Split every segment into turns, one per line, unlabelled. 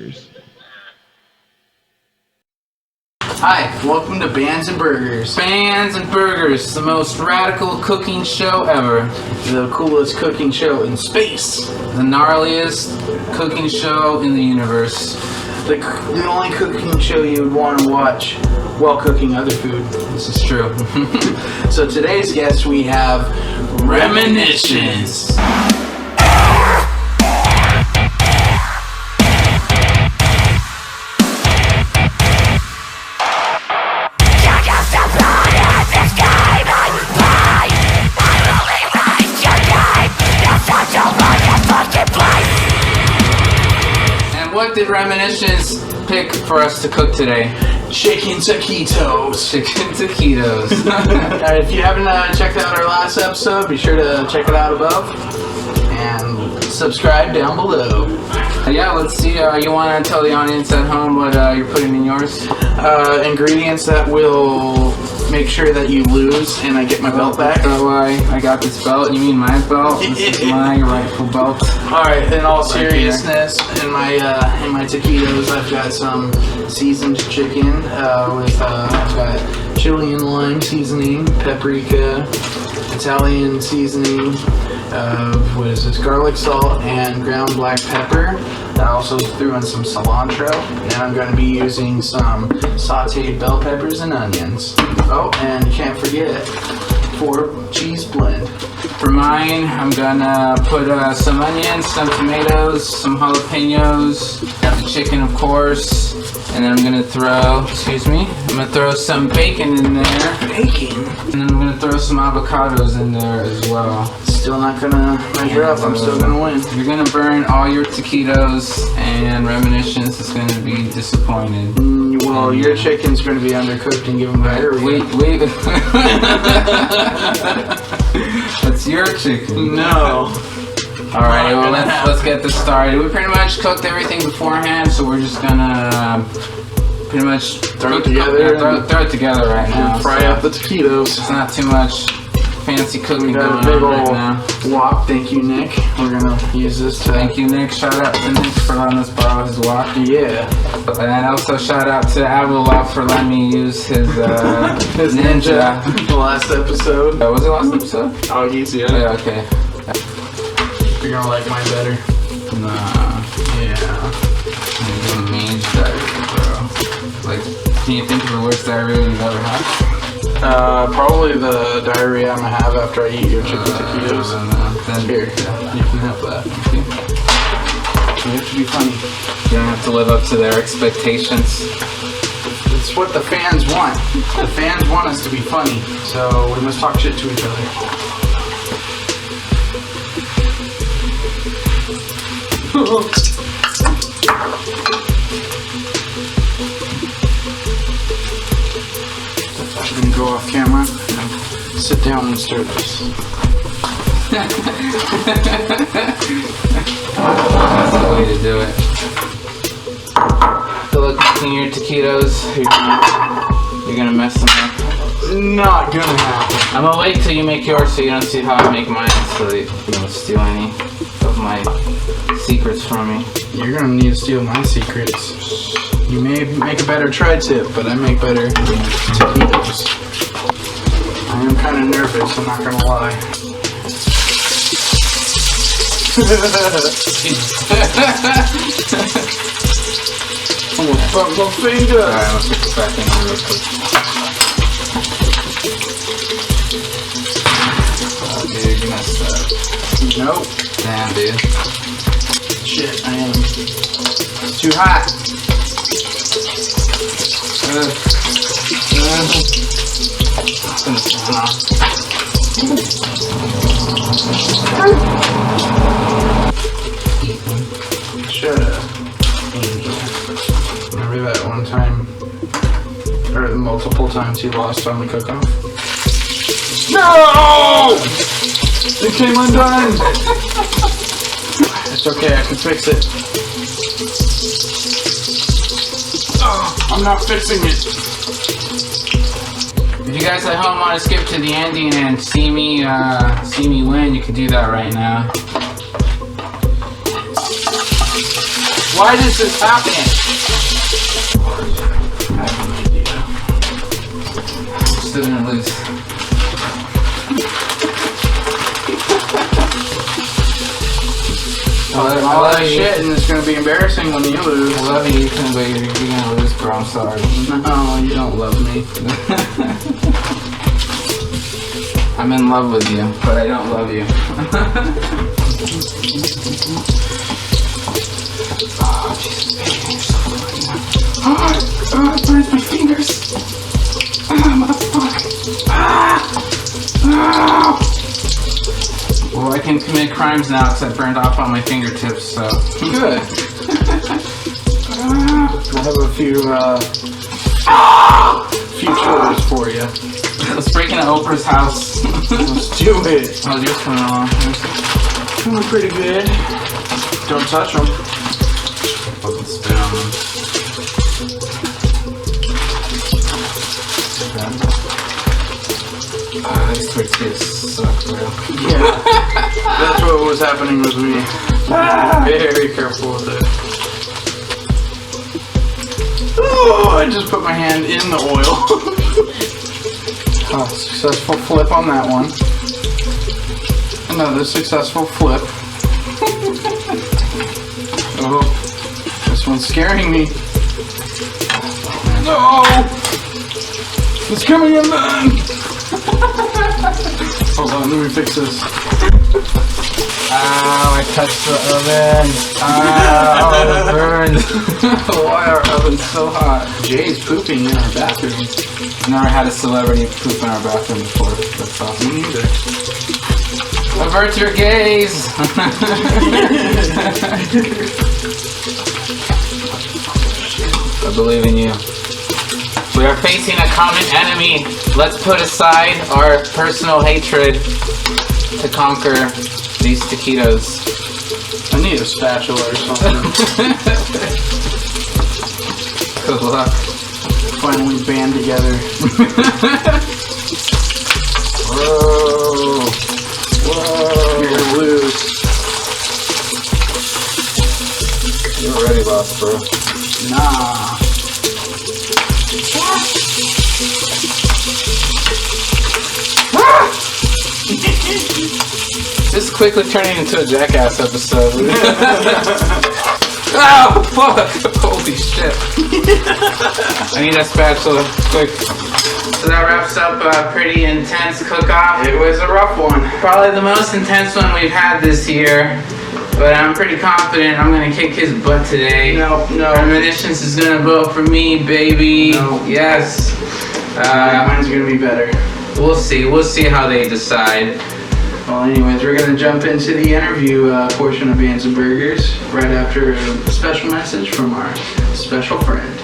burgers.
Hi, welcome to Bands and Burgers. Bands and Burgers, the most radical cooking show ever. The coolest cooking show in space. The gnarliest cooking show in the universe. The only cooking show you would want to watch while cooking other food. This is true. So today's guest we have Reminitions. What did Reminitions pick for us to cook today? Chicken taquitos. Chicken taquitos. If you haven't checked out our last episode, be sure to check it out above and subscribe down below. Yeah, let's see. You want to tell the audience at home what you're putting in yours? Ingredients that will make sure that you lose and I get my belt back. So I got this belt. You mean my belt? This is my rightful belt. Alright, in all seriousness, in my taquitos I've got some seasoned chicken with I've got chili and lime seasoning, paprika, Italian seasoning, what is this, garlic salt and ground black pepper. I also threw in some cilantro, and I'm going to be using some sauteed bell peppers and onions. Oh, and you can't forget 4 cheese blend. For mine, I'm gonna put some onions, some tomatoes, some jalapenos, got the chicken of course, and then I'm gonna throw, some bacon in there. Bacon? And then I'm gonna throw some avocados in there as well. Still not gonna measure up, I'm still gonna win. You're gonna burn all your taquitos, and Reminitions is gonna be disappointed. Well, your chicken's gonna be undercooked and given diarrhea. Wait. That's your chicken. No. Alright, well let's get this started. We pretty much cooked everything beforehand, so we're just gonna pretty much throw it together right now. Fry up the taquitos. It's not too much fancy cooking going on right now. Wok, thank you Nick. We're gonna use this to... Thank you Nick, shout out to Nick for letting us borrow his wok. Yeah. And also shout out to Avalok for letting me use his his ninja. The last episode. Was it last episode? Oh, he's yeah, okay. You're gonna like mine better. Nah, yeah. You're gonna manage diarrhea, bro. Like, can you think of the worst diarrhea you've ever had? Probably the diarrhea I'm gonna have after I eat your chicken taquitos. Then here, you can have that. Okay. You have to be funny. You don't have to live up to their expectations. It's what the fans want. The fans want us to be funny, so we must talk shit to each other. I'm gonna go off camera and sit down and start this. That's the way to do it. So look, in your taquitos, you're gonna mess them up. Not gonna happen. I'm gonna wait till you make yours so you don't see how I make mine, so you don't steal any of my secrets from me. You're gonna need to steal my secrets. You may make a better tri-tip, but I make better taquitos. I am kind of nervous, I'm not gonna lie. Almost broke my finger! Alright, let's get this back in here real quick. Oh dude, you messed up. Nope. Damn dude. Shit, I am. It's too hot. Shut up. Remember that one time, or multiple times he lost on the cook-off? No! It came undone! It's okay, I can fix it. Oh, I'm not fixing it. If you guys at home want to skip to the ending and see me win, you can do that right now. Why is this happening? Still gonna lose. All that shit, and it's gonna be embarrassing when you lose.
I love you, Ethan, but you're gonna lose, bro. I'm sorry.
No, you don't love me.
I'm in love with you, but I don't love you. Oh, Jesus, baby, you're so funny. Oh, it burns my fingers. Ah, motherfucker. Well, I can commit crimes now because I burned off on my fingertips, so.
Good. I have a few chores for you.
Let's break into Oprah's house.
Let's do it.
How's yours coming along?
Doing pretty good. Don't touch them.
Fucking spit on them. These tortillas suck, bro.
Yeah. That's what was happening with me. Very careful with it. Oh, I just put my hand in the oil. Oh, successful flip on that one. Another successful flip. Oh, this one's scaring me. No! It's coming in, man! Hold on, let me fix this.
Ow, I touched the oven. Ow, it burns. Why are ovens so hot?
Jay's pooping in our bathroom.
Never had a celebrity poop in our bathroom before. That's awesome.
Me neither.
Avert your gaze. I believe in you. We are facing a common enemy. Let's put aside our personal hatred to conquer these taquitos.
I need a spatula or something.
Good luck.
Finally band together.
Whoa. Whoa.
You're gonna lose.
You're already lost, bro.
Nah.
This is quickly turning into a Jackass episode. Oh, fuck! Holy shit. I need a spatula, quick. So that wraps up a pretty intense cook-off.
It was a rough one.
Probably the most intense one we've had this year. But I'm pretty confident I'm gonna kick his butt today.
No.
Reminitions is gonna vote for me, baby.
No.
Yes.
Mine's gonna be better.
We'll see how they decide.
Well, anyways, we're gonna jump into the interview portion of Bands and Burgers right after a special message from our special friend.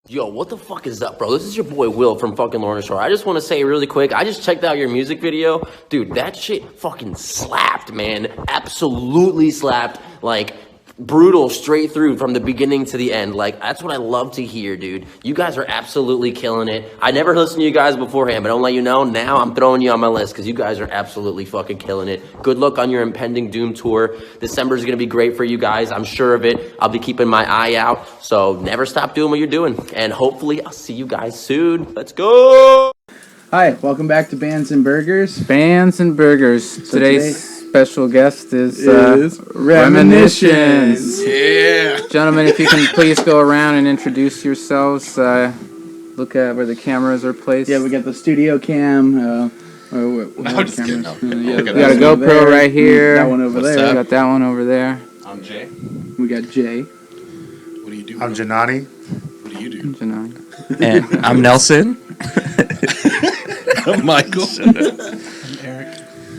Yo, what the fuck is up, bro? This is your boy Will from fucking Lorna Shore. I just want to say really quick, I just checked out your music video. Dude, that shit fucking slapped, man. Absolutely slapped. Like, brutal straight through from the beginning to the end. Like, that's what I love to hear, dude. You guys are absolutely killing it. I never listened to you guys beforehand, but I'll let you know, now I'm throwing you on my list because you guys are absolutely fucking killing it. Good luck on your impending Doom tour. December is going to be great for you guys. I'm sure of it. I'll be keeping my eye out. So never stop doing what you're doing. And hopefully I'll see you guys soon. Let's go!
Hi, welcome back to Bands and Burgers.
Bands and Burgers. Today's special guest is
Reminitions.
Yeah. Gentlemen, if you can please go around and introduce yourselves. Look at where the cameras are placed.
Yeah, we got the studio cam.
I'm just kidding. No.
Yeah,
we got a GoPro right here.
That one over there.
We got that one over there.
I'm Jay.
We got Jay.
What do you do?
I'm Janani.
What do you do?
Janai.
And I'm Nelson.
I'm Michael.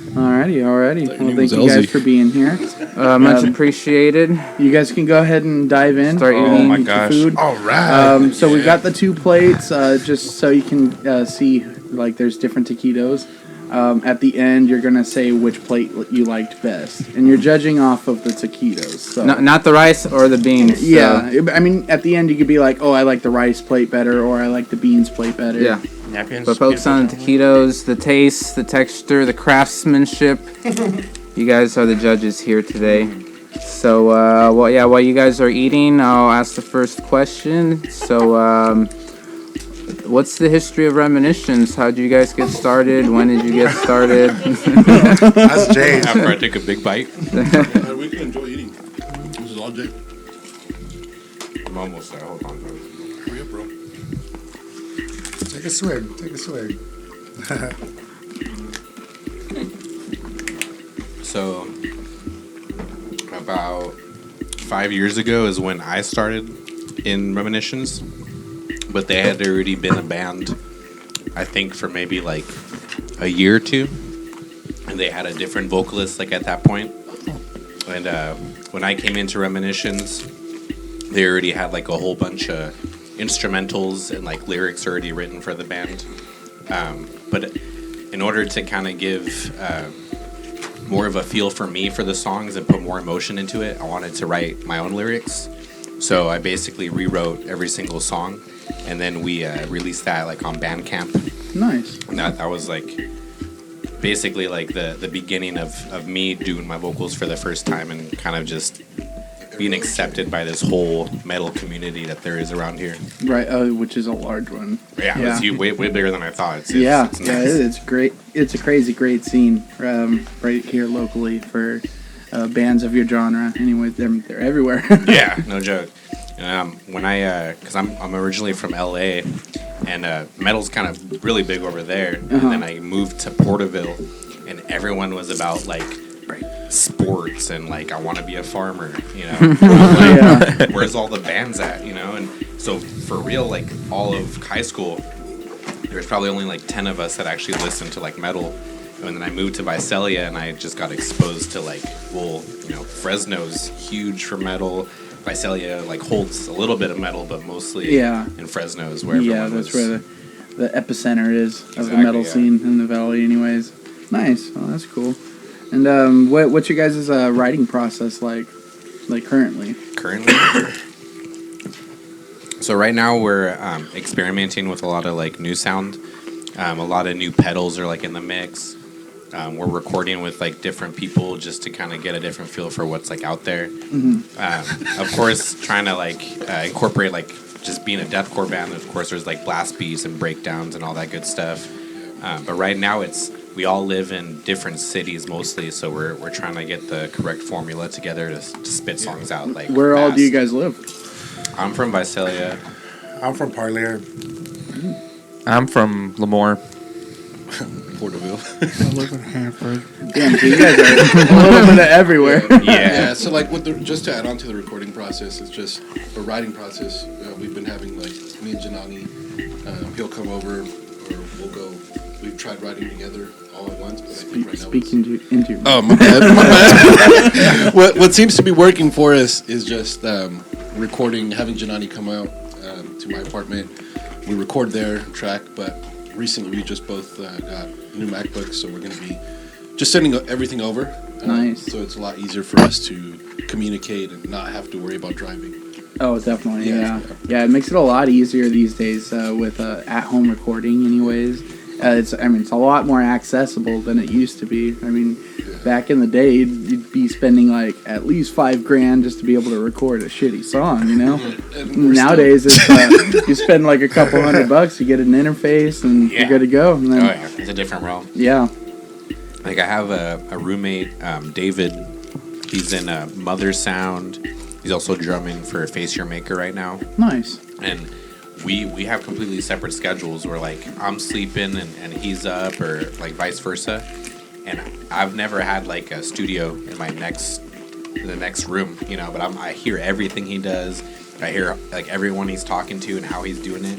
Alrighty. Well,
name
thank
was
you guys
Elsie.
for being here.
Much appreciated.
You guys can go ahead and dive in.
Start
and
eating.
Oh my
eat your
gosh.
food.
All right.
So we've got the 2 plates, just so you can see, like, there's different taquitos. At the end, you're gonna say which plate you liked best, and you're judging off of the taquitos. So.
Not the rice or the beans.
Yeah, I mean, at the end, you could be like, "Oh, I like the rice plate better," or "I like the beans plate better."
Yeah.
Napkins.
But focus on the taquitos, the taste, the texture, the craftsmanship. You guys are the judges here today. So, while you guys are eating, I'll ask the first question. So, what's the history of Reminitions? How did you guys get started? When did you get started?
That's Jay.
After I took a big bite.
We can enjoy eating. This is all Jay.
I'm almost there. Hold on.
Hurry up, bro. Take a swig. Take a swig.
So, about 5 years ago is when I started in Reminitions. But they had already been a band, I think, for maybe like a year or two. And they had a different vocalist like at that point. And when I came into Reminitions, they already had like a whole bunch of instrumentals and like lyrics already written for the band. But in order to kind of give more of a feel for me for the songs and put more emotion into it, I wanted to write my own lyrics. So I basically rewrote every single song, and then we released that like on Bandcamp.
Nice.
And that was like basically like the beginning of me doing my vocals for the first time and kind of just being accepted by this whole metal community that there is around here.
Right, which is a large one.
Yeah,
Yeah.
it's way bigger than I thought. It's
It's
nice.
it's great. It's a crazy, great scene right here locally for bands of your genre. Anyway, they're everywhere.
Yeah, no joke. When because I'm originally from LA, and metal's kind of really big over there. And then I moved to Porterville, and everyone was about like sports and like I want to be a farmer, you know. Like, where's all the bands at, you know? And so for real, like all of high school, there was probably only like 10 of us that actually listened to like metal. And then I moved to Visalia, and I just got exposed to like, well, you know, Fresno's huge for metal. Visalia like holds a little bit of metal, but mostly in Fresno is where everyone
that's
was.
where the epicenter is of the
Exactly,
metal scene in the valley. Anyways, nice. Oh, that's cool. And what's your guys' writing process like currently?
Currently, so right now we're experimenting with a lot of like new sound. A lot of new pedals are like in the mix. We're recording with like different people just to kind of get a different feel for what's like out there. Of course, trying to like incorporate like just being a deathcore band. Of course, there's like blast beats and breakdowns and all that good stuff. But right now, we all live in different cities mostly, so we're trying to get the correct formula together to spit songs out. Like
Where all do you
fast.
guys live?
I'm from Visalia.
I'm from Parlier.
I'm from Lemoore.
Porterville.
I live in Hanford.
Damn, so you guys are a little bit of everywhere.
Yeah.
So like just to add on to the recording process, it's just the writing process. We've been having like me and Janani, he'll come over or we'll go. We've tried writing together all at once, but I think right now
Speaking into your
Oh, my bad. My bad. what seems to be working for us is just recording, having Janani come out to my apartment. We record there, track, but recently we just both got new MacBooks, so we're going to be just sending everything over.
Nice.
So it's a lot easier for us to communicate and not have to worry about driving.
Oh, definitely,
Yeah.
yeah. It makes it a lot easier these days with at-home recording. Anyways, it's a lot more accessible than it used to be. I mean, back in the day, you'd be spending like at least $5,000 just to be able to record a shitty song. You know, nowadays it's you spend like a couple $100, you get an interface, and you're good to go. And then,
It's a different realm.
yeah.
Like I have a roommate, David. He's in Mother Sound. He's also drumming for Face Your Maker right now.
Nice.
And we have completely separate schedules where like I'm sleeping and he's up, or like vice versa. And I've never had like a studio in the next room, you know, but I hear everything he does. I hear like everyone he's talking to and how he's doing it.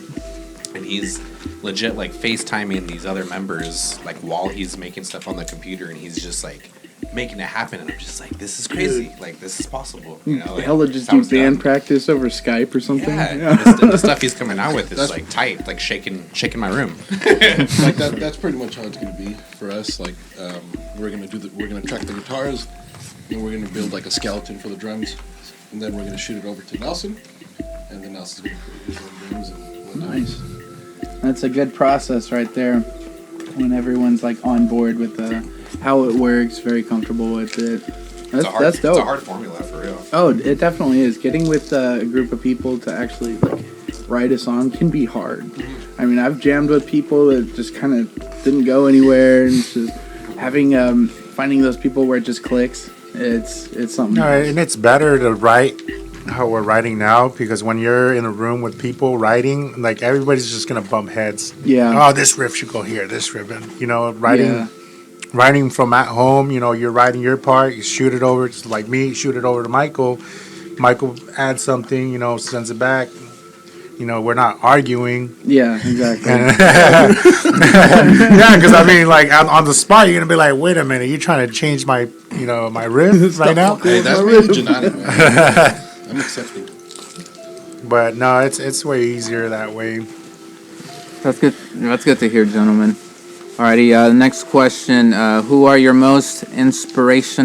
And he's legit like FaceTiming these other members like while he's making stuff on the computer, and he's just like making it happen. And I'm just like, this is crazy. Like this is possible. You know, like,
Hell, just do
sounds
band
dumb.
practice over Skype or something.
Yeah, the stuff he's coming out with is like tight, like shaking my room.
Like that's pretty much how it's going to be for us. Like we're going to track the guitars, and we're going to build like a skeleton for the drums, and then we're going to shoot it over to Nelson, and then Nelson's going to put his own drums and whatnot.
Nice. That's a good process right there. When everyone's like on board with how it works, very comfortable with it. That's dope.
It's a hard formula for real.
Oh, it definitely is. Getting with a group of people to actually like write a song can be hard. I mean, I've jammed with people that just kind of didn't go anywhere, and it's just having finding those people where it just clicks. It's something.
No, and it's better to write how we're writing now, because when you're in a room with people writing, like everybody's just gonna bump heads.
Yeah.
Oh, this riff should go here. This riff, and writing from at home. You're writing your part. You shoot it over. It's like me. Shoot it over to Michael. Michael adds something. Sends it back. We're not arguing.
Yeah, exactly.
Yeah, because I mean, like on the spot, you're gonna be like, "Wait a minute, you're trying to change my, my riff right now."
Hey, that's really Janani, man. I'm accepting.
But no, it's way easier that way.
That's good. That's good to hear, gentlemen. Alrighty, the next question. Who are your most inspirations?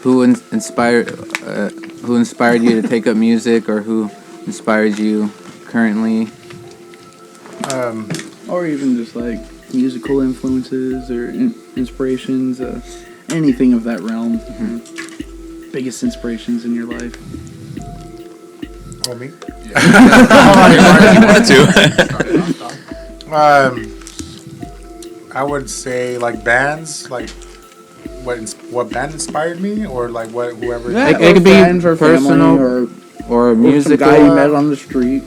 Who inspired you to take up music, or who inspired you currently?
Or even just like musical influences or inspirations, anything of that realm. Biggest inspirations in your life.
Oh, me? I would say like bands, like what band inspired me, or like whoever.
Yeah,
It could be
friends or
personal
family
or
some
musical.
guy you met on the street.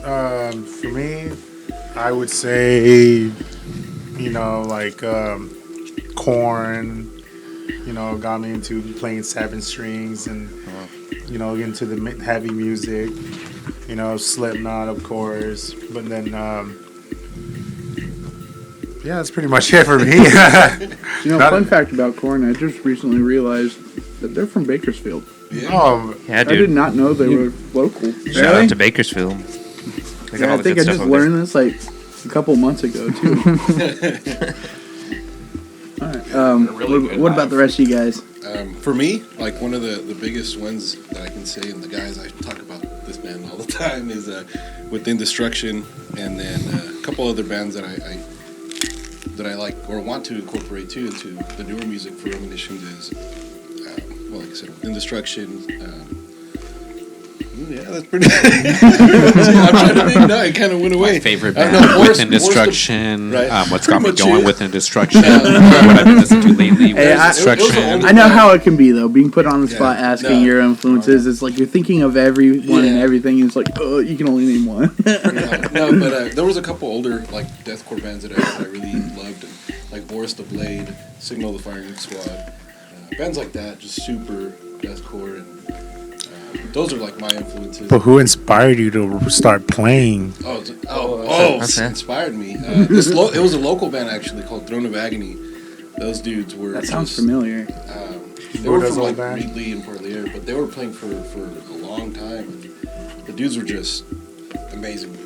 For me, I would say, like Korn. Got me into playing 7 strings and into the heavy music. Slipknot, of course. But then, yeah, that's pretty much it for me.
Fun fact about Korn, I just recently realized that they're from Bakersfield.
Yeah.
Yeah,
I did
dude.
not know they were local.
Shout out to Bakersfield. They got
Yeah,
all
I
the
think
good
I
stuff
just
over there.
learned this like a couple months ago too. All right. What about the rest of you guys?
For me, like one of the biggest ones that I can say, and the guys I talk about this band all the time, is Within Destruction, and then a couple other bands that I like or want to incorporate too into the newer music for Reminitions is, like I said, Within Destruction. Yeah, that's pretty. I'm trying to think. No, it kind of went away.
My favorite
I don't
band,
know,
Within Destruction.
right.
What's got me
Pretty much
going
it.
Within Destruction. What I've been listening to lately,
Hey,
Within
I-
Destruction.
I know how it can be though, being put on the
Yeah,
spot, asking
no.
your influences. It's like you're thinking of everyone and
Yeah.
everything. And it's like, oh, you can only name one.
No, but there was a couple older like deathcore bands that I really loved, like Boris the Blade, Signal the Firing Squad, bands like that, just super deathcore, and those are like my influences.
But who inspired you to start playing?
Okay.
Inspired me. It was a local band actually called Throne of Agony. Those dudes were.
That sounds
just,
familiar.
They were
Buddha's
from
old
like
band?
Reedley and Port Lear, but they were playing for a long time. And the dudes were just amazing,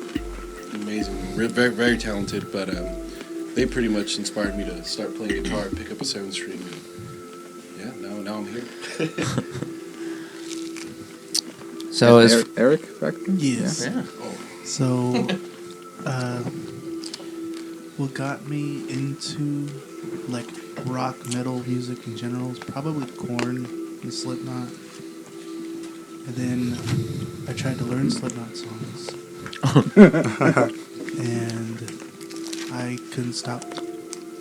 very very talented. But they pretty much inspired me to start playing guitar, pick up a 7-string. And, yeah, now I'm here.
So as
Eric back then?
Yes.
yeah.
So, what got me into like rock metal music in general is probably Korn and Slipknot. And then I tried to learn Slipknot songs. And I couldn't stop.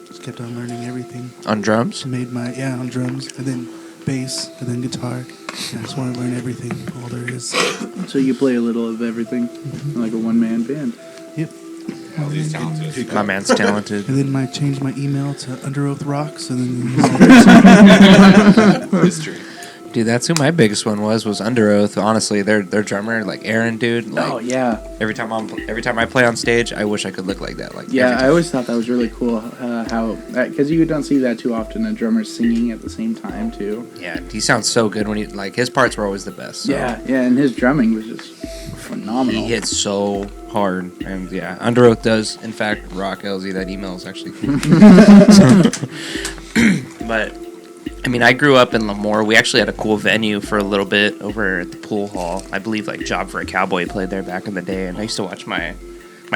Just kept on learning everything.
on drums.
Made my, on drums, and then bass, and then guitar. And I just want to learn everything, all there is.
So you play a little of everything, like a one-man band.
Yep.
All these talented.
My man's talented.
And then I changed my email to Under Oath Rocks, and then
History.
Dude, that's who my biggest one was Under Oath. Honestly, their drummer, like Aaron, dude. Like,
Oh yeah,
every time I play on stage, I wish I could look like that. Like
yeah.
every
I
time.
always thought that was really cool. How because you don't see that too often. A drummer singing at the same time too.
Yeah, he sounds so good when he like his parts were always the best. So.
Yeah, and his drumming was just phenomenal.
He hits so hard, and yeah, Under Oath does in fact rock. LZ, that email is actually cool. But I mean, I grew up in Lemoore. We actually had a cool venue for a little bit over at the pool hall. I believe like Job for a Cowboy played there back in the day, and I used to watch my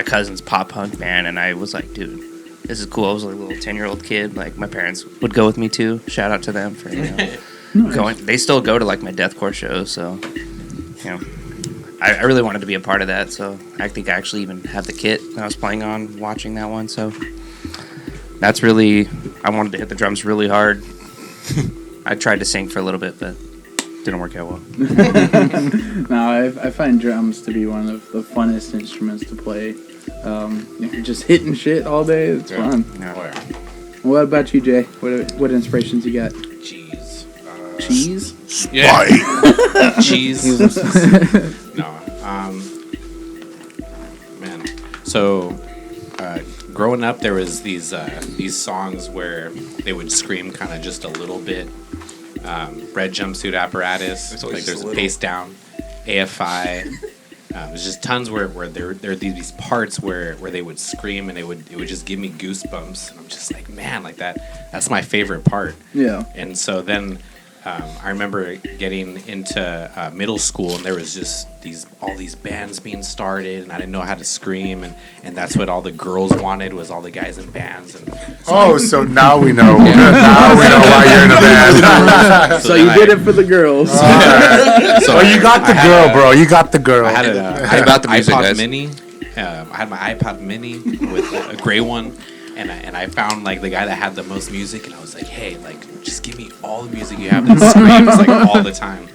cousin's pop punk band, and I was like, dude, this is cool. I was like a little 10-year-old kid. Like my parents would go with me too. Shout out to them for going. They still go to like my deathcore shows, so I really wanted to be a part of that. So I think I actually even had the kit that I was playing on watching that one. So that's really, I wanted to hit the drums really hard. I tried to sing for a little bit, but didn't work out well.
No, I find drums to be one of the funnest instruments to play. If you're just hitting shit all day, it's fun.
Yeah.
What about you, Jay? What inspirations you got?
Cheese.
Cheese?
Yeah. Cheese. No. Man. So, growing up, there was these songs where they would scream kind of just a little bit. Red Jumpsuit Apparatus. Like there's a Pace Down, AFI. There's just tons where there are these parts where they would scream and it would just give me goosebumps. And I'm just like, man, like that's my favorite part.
Yeah.
And so then I remember getting into middle school, and there was just all these bands being started, and I didn't know how to scream, and that's what all the girls wanted, was all the guys in bands. And
so now we know. Now we know why you're in a band.
So you did it for the girls.
So you got the girl, bro. You got the girl.
I had an
about the music,
iPod
guys?
Mini. I had my iPod Mini with a gray one, and I found like the guy that had the most music, and I was like, hey, like just give me all the music you have that screams like all the time.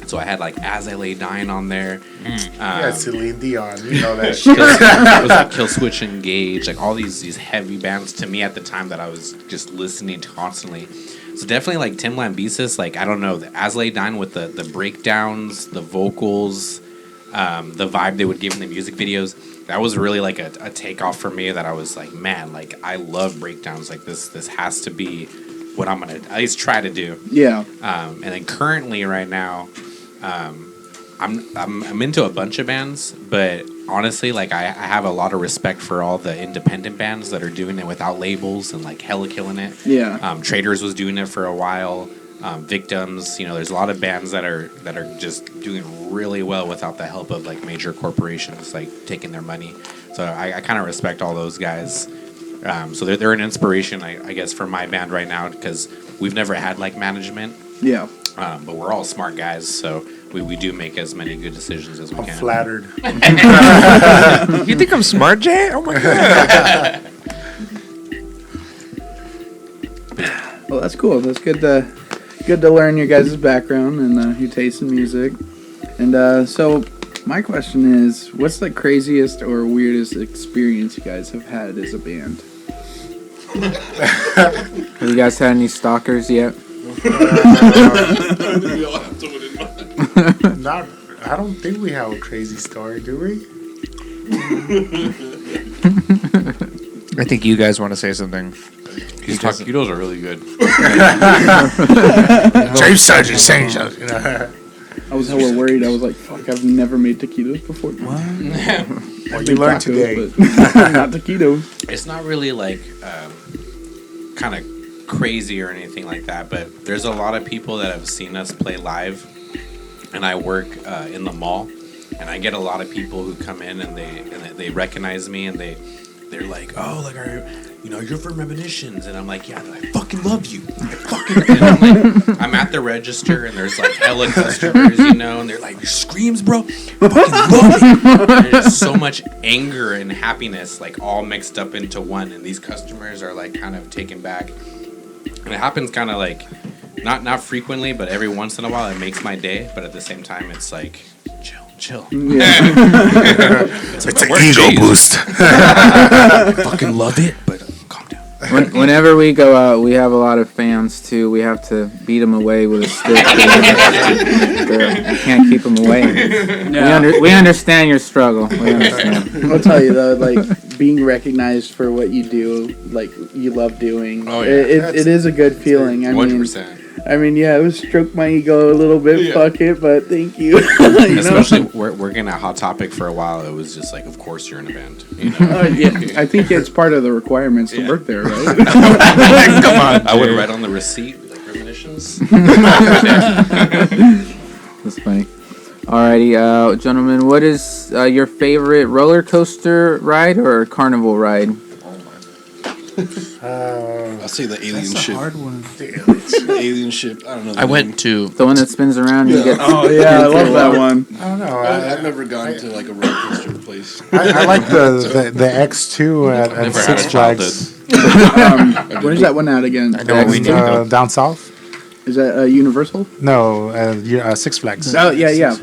So I had like As I Lay Dying on there.
Yeah, Celine Dion. You know that.
It was like Kill Switch Engage, like all these heavy bands to me at the time that I was just listening to constantly. So definitely like Tim Lambesis, like I don't know, the As I Lay Dying with the breakdowns, the vocals, the vibe they would give in the music videos. That was really like a takeoff for me, that I was like, man, like I love breakdowns. Like this has to be what I'm gonna at least try to do.
Yeah.
And then currently right now, I'm into a bunch of bands, but honestly, like I have a lot of respect for all the independent bands that are doing it without labels and like hella killing it.
Yeah.
Traders was doing it for a while. Victims, there's a lot of bands that are just doing really well without the help of like major corporations like taking their money. So I kind of respect all those guys. So they're an inspiration, I guess, for my band right now, because we've never had like management.
Yeah.
But we're all smart guys, so we do make as many good decisions as we
I'm
can.
flattered.
You think I'm smart, Jay? Oh my god.
Well, that's cool. That's good to learn your guys' background and your taste in music. And so my question is, what's the craziest or weirdest experience you guys have had as a band?
Have you guys had any stalkers yet?
I don't think we have a crazy story, do we?
I think you guys want to say something.
These taquitos are really good.
James Sargent saying something.
I was hella worried. I was like, fuck, I've never made taquitos before.
What you learned today.
But not taquitos.
It's not really like kind of crazy or anything like that, but there's a lot of people that have seen us play live, and I work in the mall, and I get a lot of people who come in and they recognize me, and they're like, oh, like you're from Reminitions, and I'm like, yeah, I fucking love you. And I'm like, I'm at the register, and there's like hella customers, and they're like, screams, bro, fucking love you. And there's so much anger and happiness, like all mixed up into one, and these customers are like kind of taken back, and it happens kind of like not frequently, but every once in a while it makes my day. But at the same time, it's like chill.
Yeah.
It's an ego boost.
I fucking love it, but calm down.
Whenever we go out, we have a lot of fans too. We have to beat them away with a stick. We can't keep them away. We understand your struggle. We understand.
I'll tell you though, like being recognized for what you do, like you love doing.
Oh, yeah.
It is a good feeling.
100%.
I mean, yeah, it was stroke my ego a little bit, fuck it, but thank you.
Especially working at Hot Topic for a while, it was just like, of course you're in a band.
Yeah, I think it's part of the requirements to work there, right?
Come on. I would write on the receipt, like Reminitions.
taquitos.
That's funny. Alrighty, gentlemen, what is your favorite roller coaster ride or carnival ride?
I'll say the alien
That's a
ship.
hard one.
The alien ship. I don't know.
I went to.
The one that spins around and you get.
Oh yeah, I love that one.
I don't know.
I've never gone to like a roller coaster place.
I like the X2 at
Never had
Six
a
Flags.
Where's that one at again?
I know what we need to go.
Down south?
Is that Universal?
No, Six Flags.
Oh yeah.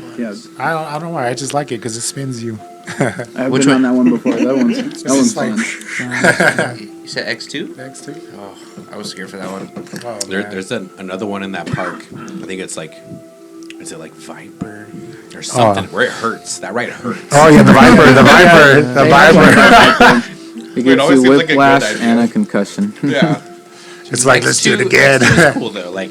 I don't know why. I just like it because it spins you.
I've
Which
been
one?
on that one before. That one's
It's
fun.
You said X2?
X2.
Oh, I was scared for that one.
Oh,
There's another one in that park. I think it's like, is it like Viper or something where it hurts? That ride hurts.
Oh yeah, the Viper, the Viper.
It gives
always
you
seems like a good
whiplash
idea.
and a concussion.
Yeah.
It's like let's do it again.
X2 is cool though. Like,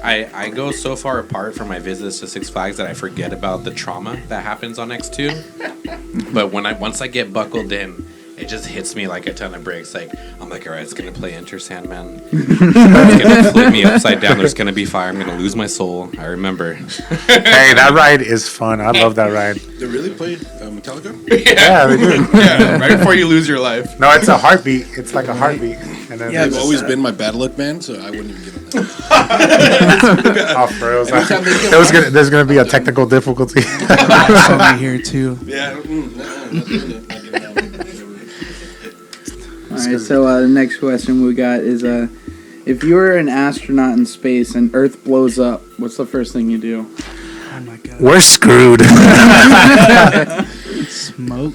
I go so far apart from my visits to Six Flags that I forget about the trauma that happens on X2. But once I get buckled in, it just hits me like a ton of bricks. Like, I'm like, all right, it's gonna play Enter Sandman. It's gonna flip me upside down. There's gonna be fire. I'm gonna lose my soul. I remember.
Hey, that ride is fun. I love that ride.
They really play Metallica?
Yeah, they do.
Yeah, right before you lose your life.
No, it's a heartbeat. It's like a heartbeat. And then
They've always been my bad luck band, so I wouldn't even get on that.
off rails.
Anytime they come
There's gonna be a technical difficulty.
Over here too.
Yeah. Not doing that one.
All right. So the next question we got is if you were an astronaut in space and Earth blows up, what's the first thing you do?
Oh my god.
We're screwed.
Smoke.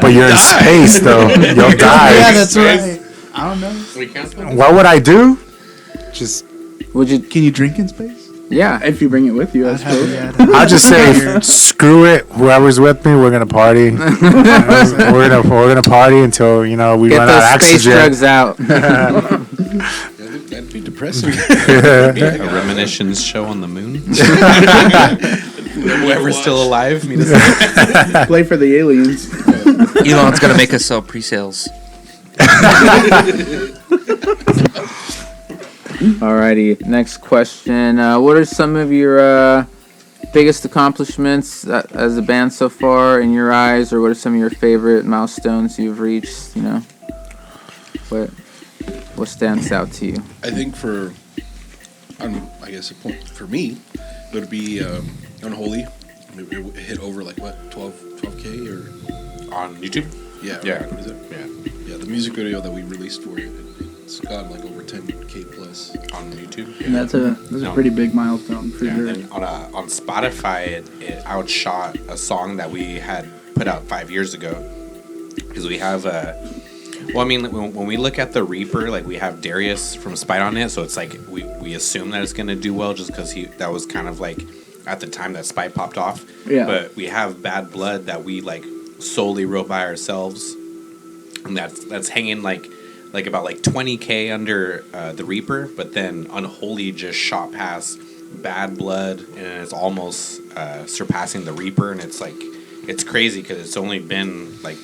But you're in space, though. You'll die.
Yeah, that's right. I don't know.
What would I do? Just,
Would you?
Can you drink in space?
Yeah.
If you bring it with you, I
I'd have-
suppose.
yeah, I'd have-
I'll just say, screw it. Whoever's with me, we're gonna party. we're gonna party until we
Get
run out
those
of
space
oxygen.
drugs out.
That'd be depressing.
A Reminitions show on the moon. Whoever's still alive, meet us there.
Play for the aliens.
Elon's gonna make us sell pre-sales.
Alrighty, next question. What are some of your biggest accomplishments as a band so far in your eyes, or what are some of your favorite milestones you've reached? What stands out to you?
I think I guess a point for me, it would be Unholy. It hit over like what, 12K or
On YouTube?
yeah,
Yeah.
what is it?
Yeah.
Yeah, the music video that we released for it, it's gotten like over 10K plus.
On YouTube?
And that's a pretty big milestone for
Yeah,
sure.
and then on Spotify, it outshot a song that we had put out 5 years ago. Because we have when we look at the Reaper, like we have Darius from Spite on it, so it's like we assume that it's gonna do well just because that was kind of like at the time that Spite popped off.
Yeah.
But we have Bad Blood that we like solely wrote by ourselves, and that's hanging like about like 20K under the Reaper, but then Unholy just shot past Bad Blood and it's almost surpassing the Reaper, and it's crazy because it's only been like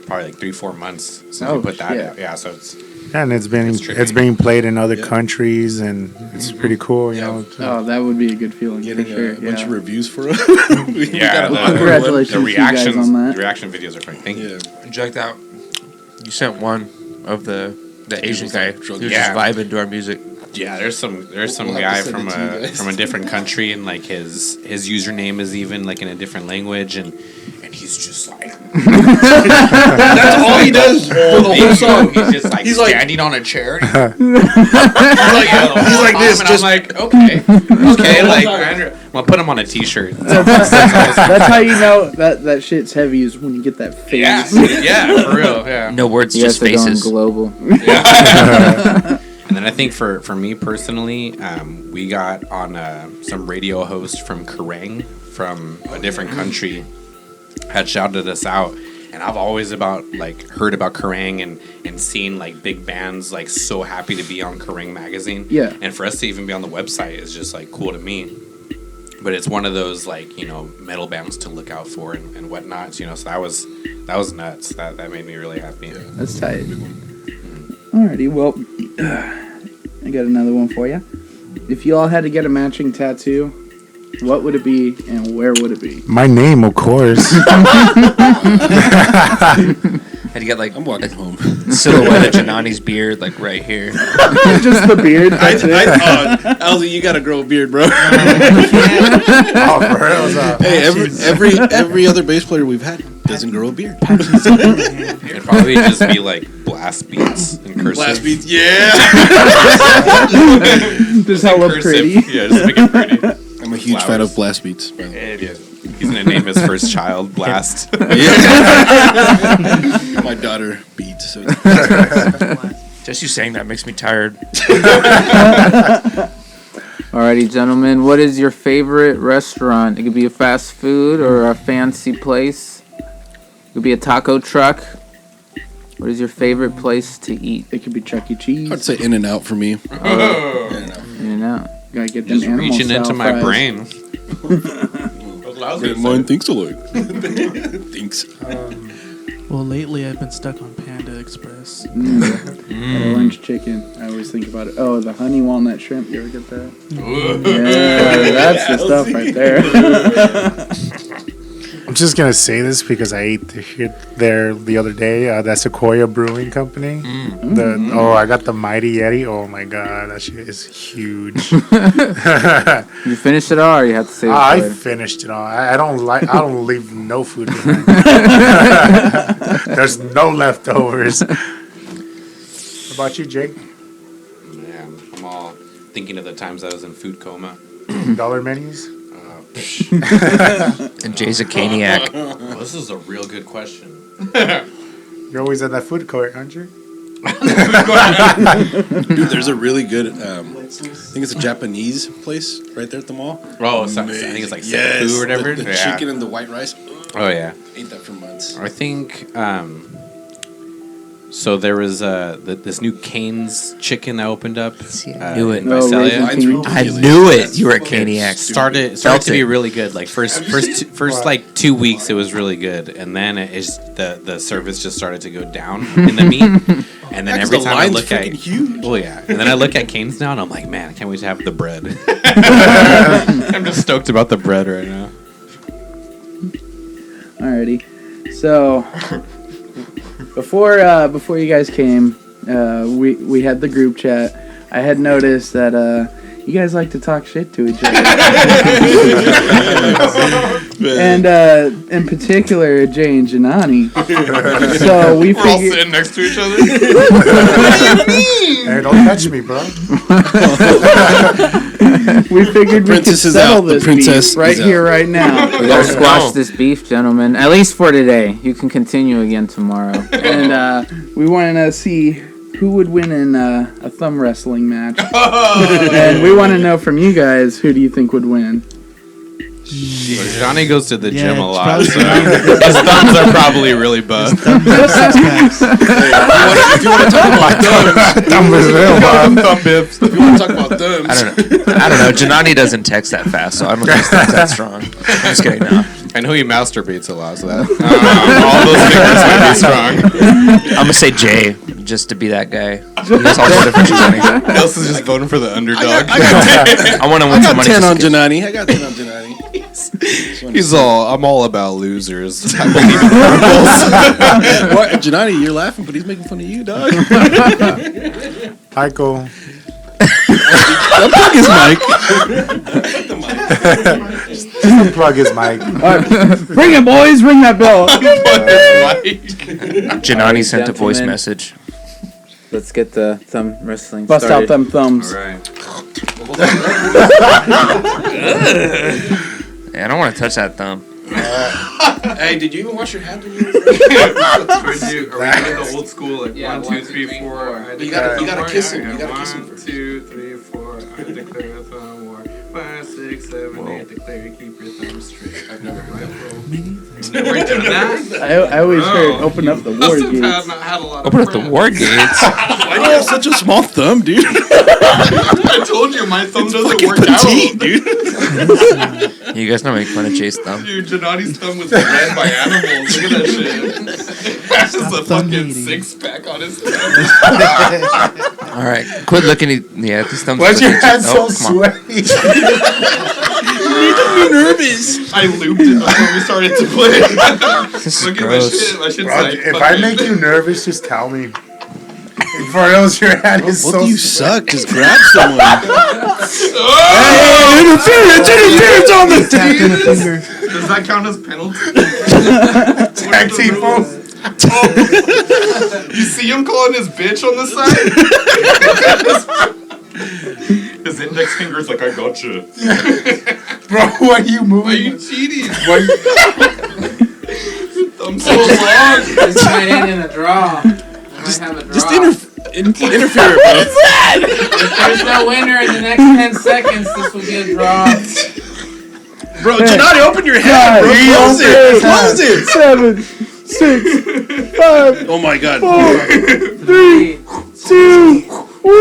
probably like 3-4 months since we put that out. Yeah, so it's
And it's
tricky.
being played in other
Yeah.
countries, and it's pretty cool. You know.
Oh, that would be a good feeling
Getting
for sure.
a bunch of
Yeah.
reviews for us.
Congratulations
the
to you guys
reactions,
on that.
the reaction videos are funny. Thank you.
Yeah.
Check out. You sent one of the Asian
was
guy.
like
He
drunk.
was
Yeah.
just vibing to our music.
Yeah, there's some
We'll have to
guy
send
from
it to you guys.
from a different country, and like his username is even like in a different language, and he's just like
That's all he does for the whole song.
He's just like
He's like-
standing on a chair. And
He's like this,
and
just
I'm like, okay, like I'm gonna put him on a T-shirt.
That's how you know that shit's heavy is when you get that face.
Yeah, for real, yeah.
No words,
You
just
have to go
faces.
global.
And then I think for me personally, we got on some radio host from Kerrang from a different country had shouted us out, and I've always heard about Kerrang and seen like big bands like so happy to be on Kerrang magazine.
Yeah.
And for us to even be on the website is just like cool to me. But it's one of those like metal bands to look out for and whatnot. So that was nuts. That made me really happy.
That's tight. Alrighty, well, I got another one for you. If you all had to get a matching tattoo, what would it be and where would it be?
My name, of course.
Had to get like
I'm walking home.
silhouette of Janani's beard, like right here.
Just the beard. That's it.
Alzi, you gotta grow a beard, bro.
Oh, for real?
Hey, every other bass player we've had doesn't grow a beard.
It'd probably just be like blast beats in cursive.
Blast beats, yeah.
Just how look
Cursive.
pretty.
Yeah, just make it pretty.
I'm a huge fan of blast beats. By the way.
Yeah. He's gonna name his first child Blast.
My daughter beats. So
Just you saying that makes me tired.
Alrighty, gentlemen, what is your favorite restaurant? It could be a fast food or a fancy place. It could be a taco truck. What is your favorite place to eat?
It could be Chuck E. Cheese.
I'd say In-N-Out for me.
In-N-Out.
Gotta get them
Just
animal
reaching
style
into my
fries.
brain.
Mine thinks alike. Thinks.
Well, lately I've been stuck on Panda Express.
That orange chicken. I always think about it. Oh, the honey walnut shrimp. You ever get that? Yeah, that's the stuff right there.
I'm just gonna say this because I ate there the other day. That Sequoia Brewing Company. I got the Mighty Yeti. Oh my god, that shit is huge.
You finished it all, or you have to save it
I
for later?
finished it all. I don't leave no food behind. There's no leftovers. What about you, Jake?
Man, I'm all thinking of the times I was in food coma.
Dollar menus?
And Jay's a caniac.
Well, this is a real good question.
You're always at that food court, aren't you?
Dude, there's a really good, I think it's a Japanese place right there at the mall.
Oh, I think it's like seppu or whatever.
The
Yeah.
chicken and the white rice.
Oh yeah.
Ate that for months.
I think so there was this new Cane's chicken that opened up
knew it.
in
Oh,
Visalia.
Raisin
I knew it. You were a caniac.
Started to be really good. Like first like 2 weeks it was really good, and then the service just started to go down in the meat. And then every time I look at
huge.
oh yeah, and then I look at Cane's now and I'm like, man, I can't wait to have the bread. I'm just stoked about the bread right now.
Alrighty. So before you guys came, we had the group chat. I had noticed that you guys like to talk shit to each other. And in particular, Jay and Janani. So we
We're all
figured
sitting next to each other.
Hey, don't touch me, bro.
we figured we could
Princess is
settle
out. The
this
princess
beef right
is
here,
out.
right now.
We gotta squash this beef, gentlemen. At least for today. You can continue again tomorrow.
And we wanted to see who would win in a thumb wrestling match. And we want to know from you guys, who do you think would win?
Johnny goes to the gym a
it's
lot,
probably
so his thumbs are probably really buff.
If you want to talk about
Thumb bips.
if you want to talk about thumbs,
I don't know. Janani doesn't text that fast, so I don't think that's that strong. I'm just kidding. No.
I know he masturbates a lot, so that all those fingers might be strong.
I'm gonna say Jay, just to be that guy. You guys all voted for Janani.
Elsa's just voting for the underdog.
I want to win some
I got
money.
10 on
for
Janani. I got 10 on Janani.
I'm all about losers. I believe in
What? Janani, you're laughing, but he's making fun of you, dog.
Michael.
Unplug his mic.
Plug his mic.
Bring it, boys! Ring that bell!
Janani sent a voice
gentlemen.
message.
Let's get the thumb wrestling
Bust
started.
out them thumbs.
Alright.
Yeah, I don't want to touch that thumb.
Hey, did you even wash your hands when you were
Are we doing the old school, like
Yeah,
1, 2, 3, 4?
You gotta kiss him. You gotta kiss him
1,
first.
2, 3, 4. I declare a thumb war. 5, 6, 7, 8. Declare you keep your thumb straight. I've never heard that. Never done that.
I always heard open up the war gates.
Had a lot
Open up the war gates.
Why do you have such a small thumb, dude?
I told you my thumb doesn't work
Petite,
out.
dude.
You guys don't make fun of Jay's thumb.
Dude, Janani's thumb was read by animals. Look at that shit. Has a
thumb
fucking
eating.
6-pack on his thumb.
All right, quit looking at this thumb's.
Why's your
looking-
hand so
Oh, come on.
sweaty?
nervous. I looped it before we started to play.
This is
Look at
gross.
my shit's
Bro,
like
if I
fucking-
make you nervous, just tell me. For those, your hand is
Both
so
of you suck. Just grab someone.
interference on the
Tapped in a finger.
Does that count as penalty?
tag team.
You see him calling his bitch on the side? His index finger's like, I gotcha.
Bro, why are you moving?
Why are you cheating?
Why
I'm so long.
This might end in a draw. We might have a draw.
Just interfere, bro.
If there's no winner in the next 10 seconds, this will be a draw.
Bro, Gennady, open your head, bro. Close it. Close it.
7, 6, 5,
Oh my god.
3,
2, 1.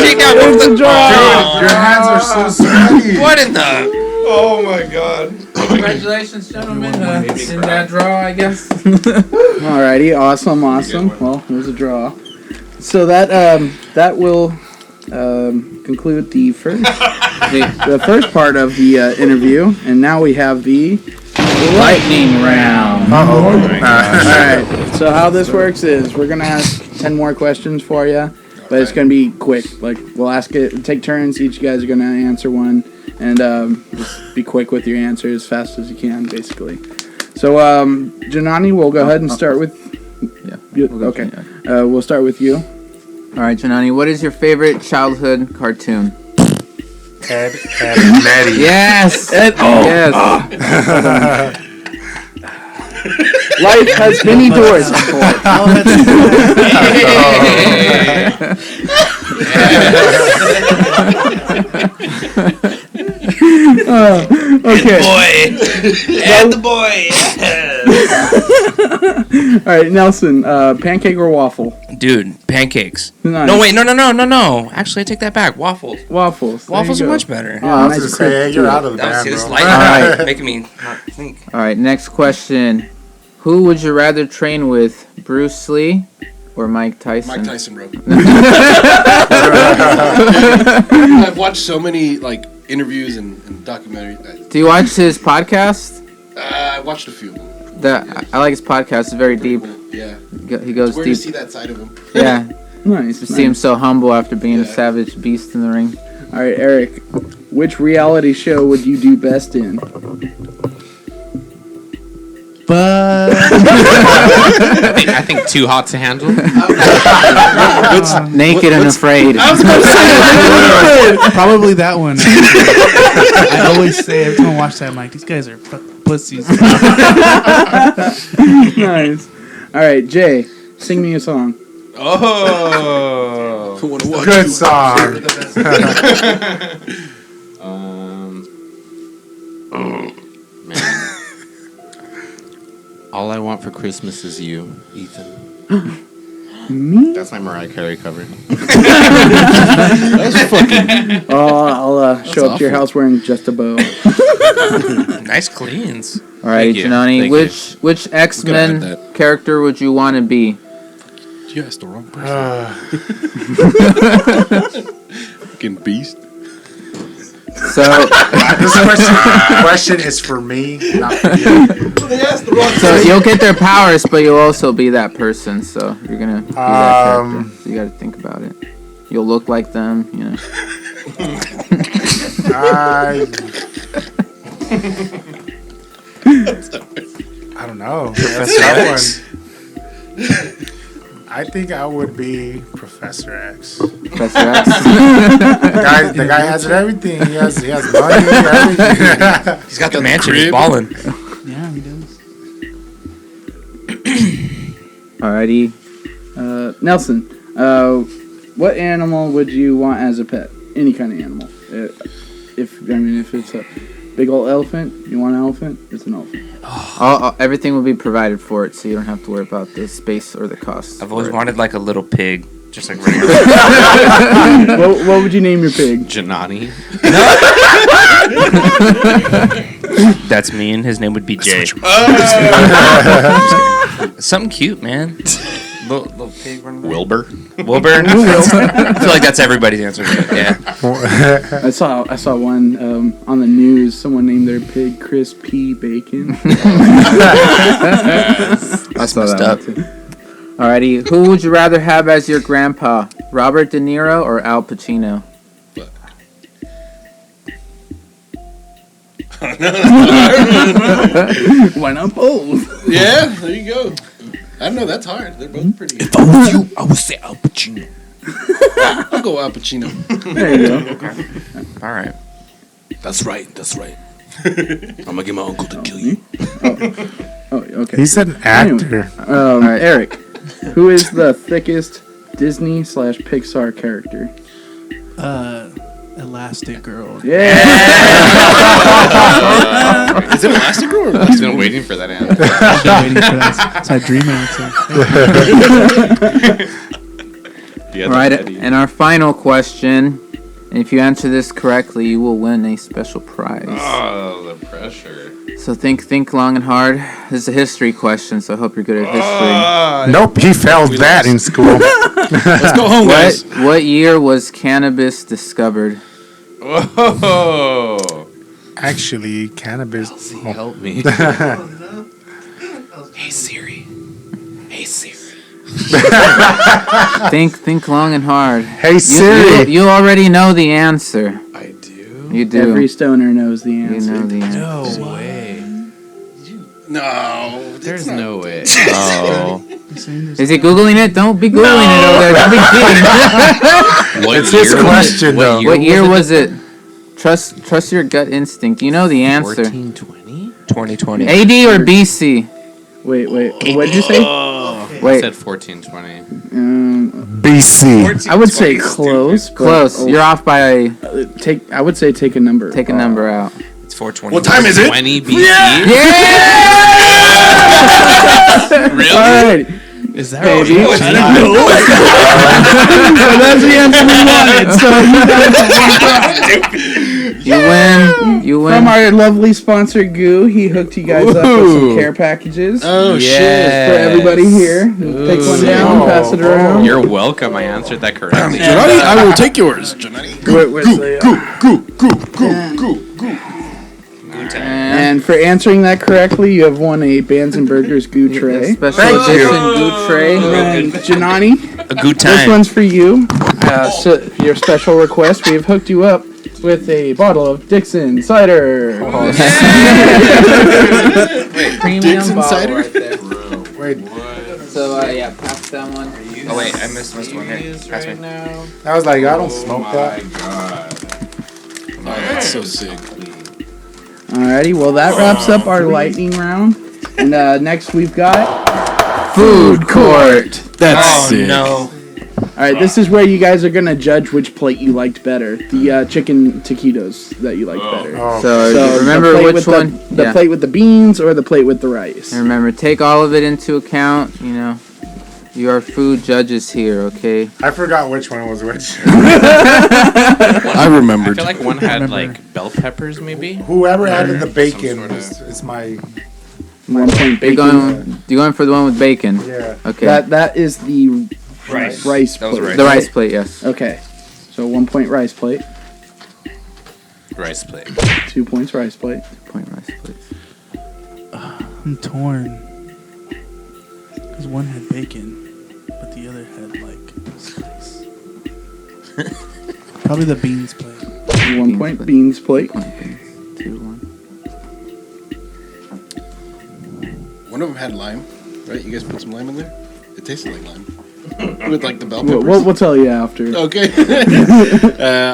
Take out both
It's a
the
draw.
your hands are so sweaty.
What in the?
Oh my god.
Congratulations, gentlemen. In that draw, I guess.
Alrighty, awesome. Well, it was a draw. So that will conclude the first part of the interview, and now we have the lightning round. All right. So how this works is we're gonna ask 10 more questions for you, but it's gonna be quick. Like we'll ask it, take turns. Each guys are gonna answer one, and just be quick with your answer as fast as you can, basically. So Janani, we'll go ahead and start with.
Yeah.
You, okay. We'll start with you.
All right, Janani, what is your favorite childhood cartoon?
Ed and Nettie.
Yes. Yes.
Life has many doors. Okay.
And the boy.
All right, Nelson. Pancake or waffle?
Dude, pancakes.
Nice.
No, wait, no. Actually, I take that back. Waffles.
Waffles. There
Waffles
you
are
go.
much better.
Yeah,
I was
nice
gonna say,
crisp,
you're
too.
out of the
That was
band,
this
bro.
light
Alright.
making me not think.
All right, next question. Who would you rather train with, Bruce Lee or Mike Tyson?
Mike Tyson, bro. I've watched so many like interviews and documentaries.
Do you watch his podcast?
I watched a few.
I like his podcast. It's very deep.
Yeah.
He goes
It's weird
deep.
to see that side of him.
Yeah,
Nice.
to see him so humble after being a
Yeah.
savage beast in the ring.
All right, Eric. Which reality show would you do best in?
But
I think too hot to handle.
Naked and afraid.
probably that one. I always say every time I watch that, I'm like, these guys are fucking pussies.
Nice. All right, Jay. Sing me a song.
Oh.
Good song.
Man. All I want for Christmas is you, Ethan.
Me?
That's my Mariah Carey cover.
Oh, I'll show up to your house wearing just a bow.
Nice cleans.
All right,
Thank you.
Janani.
Thank
Which X-Men
add that.
character would you want to be?
You asked the wrong person. Fucking beast.
So,
This question is for me, not for you.
so you'll get their powers, but you'll also be that person. So you're gonna be that character. So you got to think about it. You'll look like them, you know.
I don't know. That's a tough one. I think I would be Professor X.
Professor X.
The guy has everything. He has money, everything.
He's got the mansion. He's balling.
Yeah, he does.
Alrighty. Nelson, what animal would you want as a pet? Any kind of animal. If it's a big old elephant, you want an elephant? It's an elephant.
Everything will be provided for it, so you don't have to worry about the space or the cost.
I've always
for it.
wanted like a little pig, just like regular.
What would you name your pig?
Janani.
That's me, and his name would be Jay. Something cute, man. Little pig running around.
Wilbur.
Wilbur? I feel like that's everybody's answer. Yeah.
I saw one on the news. Someone named their pig Chris P. Bacon.
I saw that one too. Alrighty, who would you rather have as your grandpa? Robert De Niro or Al Pacino?
Why not both?
Yeah, there you go. I don't know, that's hard. They're both pretty.
If I was you, I would say Al Pacino.
I'll go Al Pacino.
There you go.
All right.
That's right. I'm gonna get my uncle to kill you.
Oh, okay.
He's an actor.
Anyway, Eric, who is the thickest Disney/Pixar character?
Elastic Girl.
Yeah.
Is it Elastigirl? I've been waiting for that answer.
I've been waiting for that. It's my dream answer.
All right, and our final question. And if you answer this correctly, you will win a special prize.
Oh, the pressure.
So think long and hard. This is a history question, so I hope you're good at history.
Nope, he failed that in school.
Let's go home, guys.
What year was cannabis discovered?
Whoa.
Actually, cannabis.
Help me.
Hey Siri.
Think long and hard.
Hey Siri.
You already know the answer.
I do.
You do.
Every stoner knows the
You
answer.
know the answer.
No way.
No.
There's no way.
Oh.
Is he Googling it? Don't be Googling it over there. Don't be kidding.
What
It's his question, though.
What year was it? Trust your gut instinct. You know the answer.
1420?
2020.
AD or BC?
Wait. What did you say?
I
Wait,
said 1420.
BC.
I would say close. but-
close. You're off by a.
I would say take a number.
Take a number out.
It's 420.
What time is it?
20 BC?
Yeah!
All right.
Is that
Baby.
right?
So that's the answer we wanted. So
You win. You win.
from our lovely sponsor Goo, he hooked you guys up with some care packages
Oh,
for everybody here. Take one down, pass it around.
You're welcome. I answered that correctly.
Janani, I will take yours. Janani.
And for answering that correctly, you have won a Bands and Burgers Goo tray.
Special edition Goo tray.
And Janani,
A good
this
time.
one's for you. So your special request, we have hooked you up with a bottle of Dixon cider.
Premium
Dixon
bottle
cider?
right there.
Wait,
So yeah, pass that one.
Oh wait, I missed one here. Pass me.
I was like, I don't smoke that.
Oh, that's so sick.
Alrighty, well that wraps up our lightning round. And next we've got
Food court.
That's
Oh
sick.
no.
Alright, this is where you guys are gonna judge which plate you liked better. The chicken taquitos that you liked better.
Oh,
So,
So
remember
the plate
which
with
one?
The plate with the beans or the plate with the rice?
And remember, take all of it into account. You know, you are food judges here. Okay.
I forgot which one was which.
I
I
remembered.
feel like one had like bell peppers, maybe.
Whoever added the bacon
Some
is my
1 point
You're
bacon.
going for the one with bacon.
yeah.
Okay.
That is the
Rice.
rice
That was
plate.
rice.
The rice plate. Yes.
Okay. So 1 point rice plate,
Rice plate.
2 points rice plate.
Point rice plate.
I'm torn. Because one had bacon, but the other had like spice. Probably the beans plate.
1 point beans plate.
2-1.
One of them had lime, right? You guys put some lime in there? It tasted like lime. With like the bell peppers.
We'll tell you after.
Okay.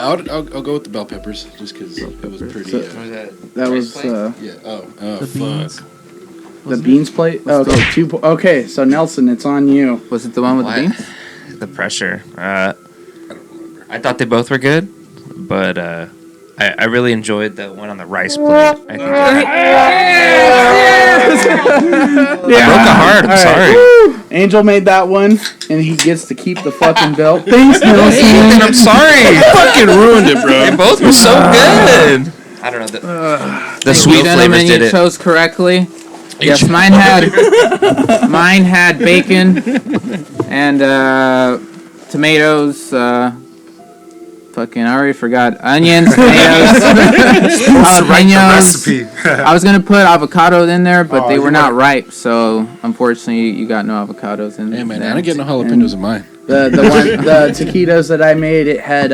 I'll go with the bell peppers just because it was pretty.
So- That was
yeah. Oh
The beans.
the beans plate. Okay, okay, so Nelson, it's on you.
Was it the one with the beans?
The pressure. I thought they both were good, but I really enjoyed the one on the rice plate. I think I broke a heart. I'm
All right.
sorry.
Angel made that one, and he gets to keep the fucking belt. Thanks, Nelson.
Ethan, I'm sorry.
fucking ruined it, bro.
They both were so good. I don't know. The sweet
Gentlemen,
flavors did
you
it.
chose correctly. Yes, mine had bacon. And tomatoes. Fucking, I already forgot. Onions, tomatoes, jalapenos. I was gonna put avocados in there, but they were not ripe, so unfortunately, you got no avocados in there.
Hey man, I don't get no jalapenos in mine.
The taquitos that I made, it had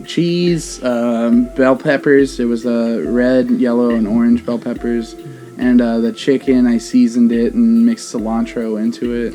cheese, bell peppers. It was red, yellow, and orange bell peppers. And the chicken, I seasoned it and mixed cilantro into it.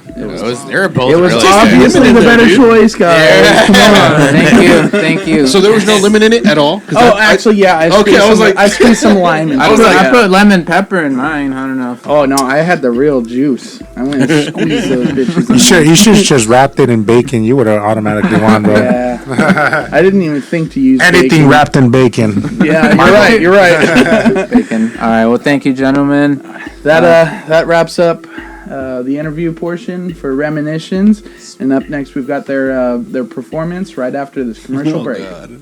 They were both.
It was
really
obviously the better choice, guys.
Yeah. Come on, thank you.
So there was no lemon in it at all?
Actually, yeah. I squeezed some lime in it.
I put lemon pepper in mine. I don't know.
Oh no, I had the real juice. I went and squeezed those bitches.
You should have just wrapped it in bacon. You would have automatically won, bro.
Yeah. I didn't even think to use
anything
bacon.
wrapped in bacon.
Yeah, you're right.
Bacon. All right. Well, thank you, gentlemen.
That wraps up the interview portion for Reminitions, and up next we've got their performance right after this commercial break.
God.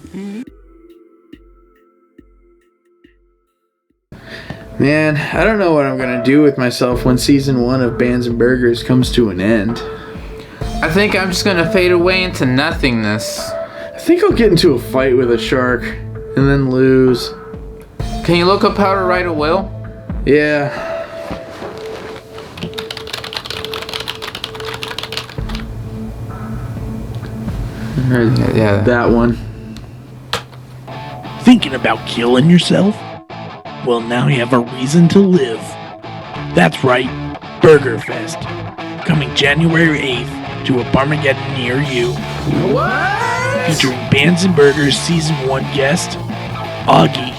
Man, I don't know what I'm gonna do with myself when season 1 of Bands and Burgers comes to an end.
I think I'm just gonna fade away into nothingness.
I think I'll get into a fight with a shark and then lose.
Can you look up how to write a will?
Yeah.
Yeah,
that one.
Thinking about killing yourself? Well, now you have a reason to live. That's right, Burger Fest. Coming January 8th to a Barmageddon near you.
What?
Featuring Bands and Burgers Season 1 guest, Augie.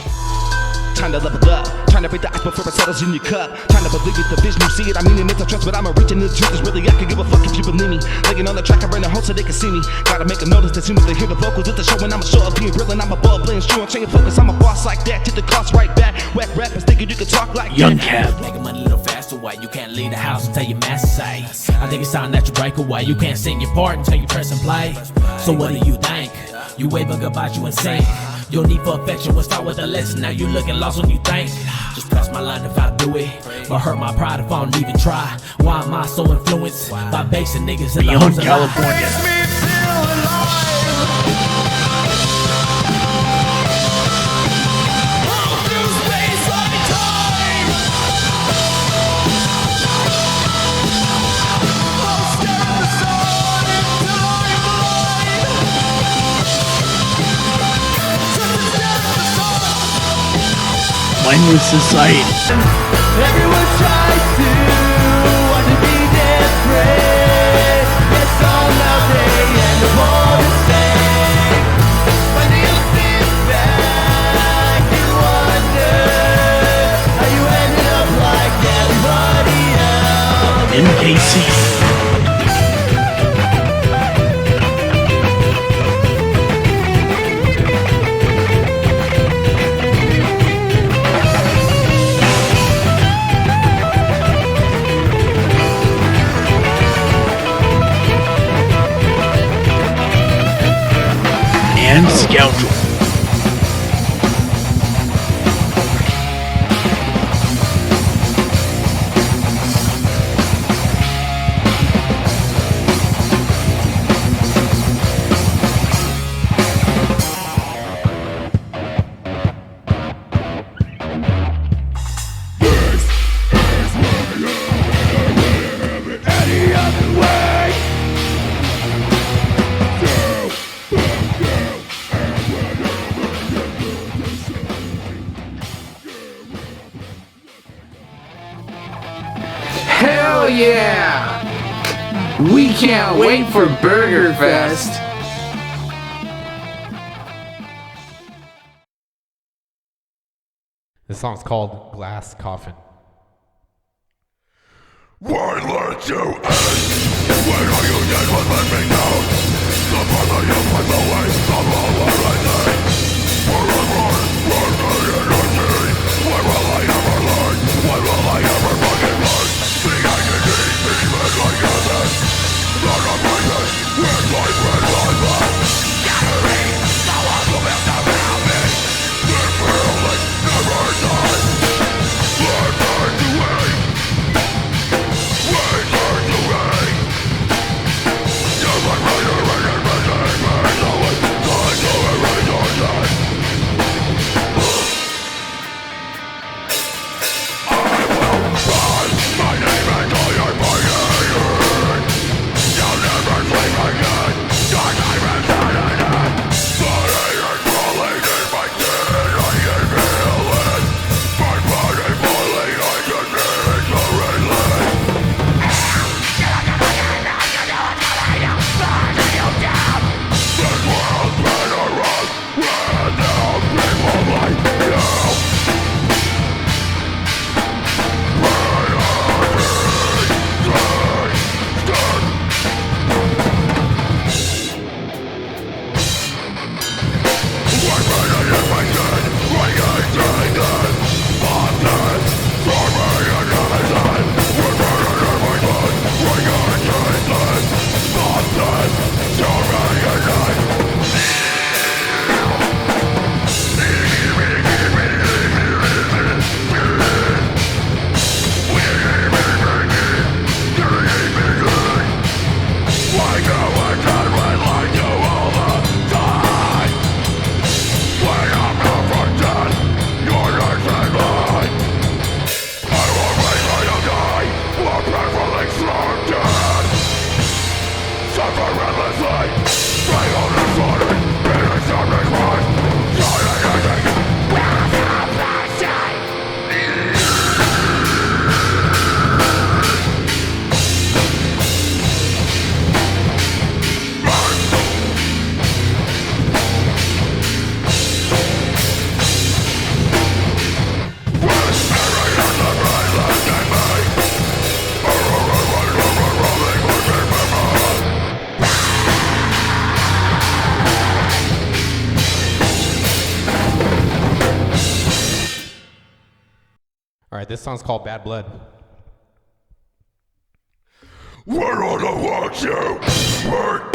Time to level up. Trying to break the ice before it settles in your cup. Trying to believe it, the vision you see it. I mean it, it's a trust, but I'm a reaching the truth. Is really I can give a fuck if you believe me. Laying on the track, I burn the hole so they can see me. Gotta make a notice as soon as they hear the vocals. It's a show when I'm a show of being real and I'm a ball playing true. I'm changing focus, I'm a boss like that. Take the cost right back. Whack rappers thinking you can talk like
Young
that.
Cab.
Making money a little faster, why you can't leave the house until your master say. I think it's time that you break away. You can't sing your part until you press and play. So what do you think? You waving goodbye, you insane. You don't need perfection, we'll start with a lesson. Now you looking lost when you think. Just press my line if I do it, but hurt my pride if I don't even try. Why am I so influenced by basic niggas in the
Beyond California? Mindless Society.
Everyone tries to want to be different. It's all nothing and all the same. When you sit back, you wonder how you ended up like everybody else.
MKC. And Scoundrel.
Hell yeah! We can't wait for Burger Fest.
This song's called Glass Coffin.
Why let you end? When are you dead? What let me down? The brother you put away, the roller I lay. Forever, run me energy. Why will I ever learn? Why will I ever fucking learn? Behind the deep, even like a mess. Not a prison, with life and life. Gathering, the ones who built around me. Their feeling never dies. Let burn away. We learn to reign.
This song's called Bad Blood.
Where are the ones you hurt?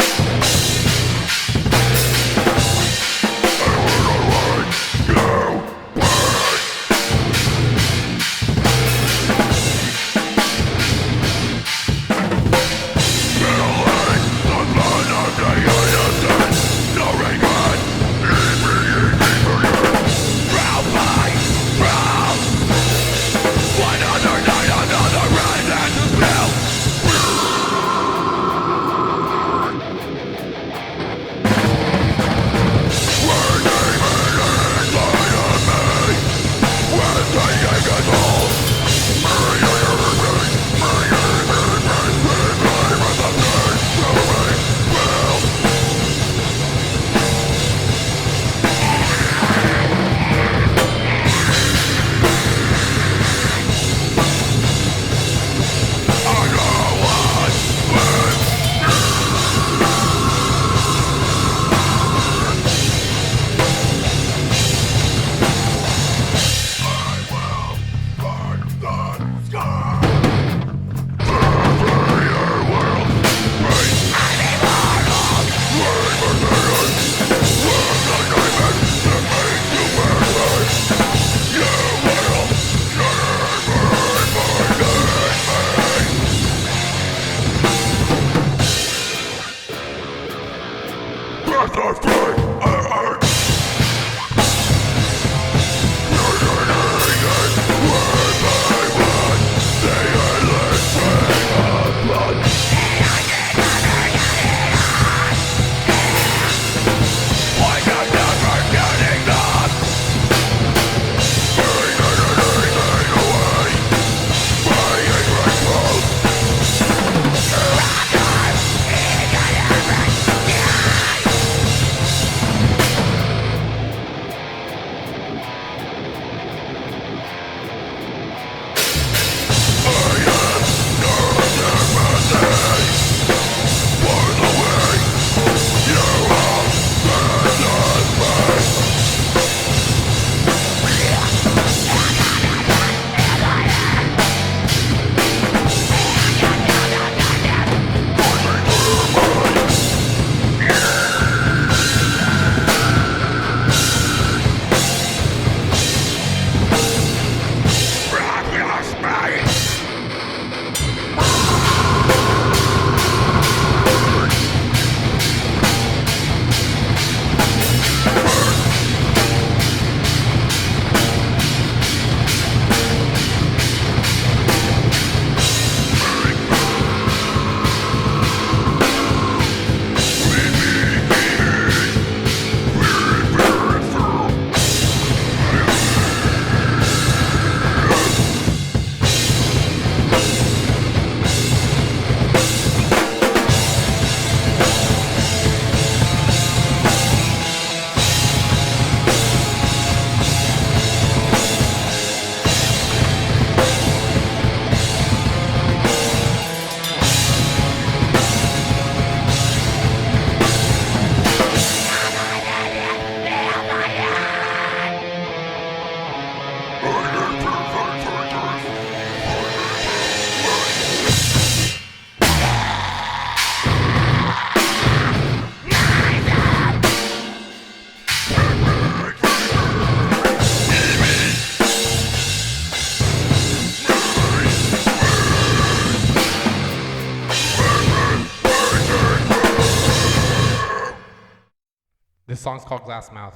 This song's called Glass Mouth.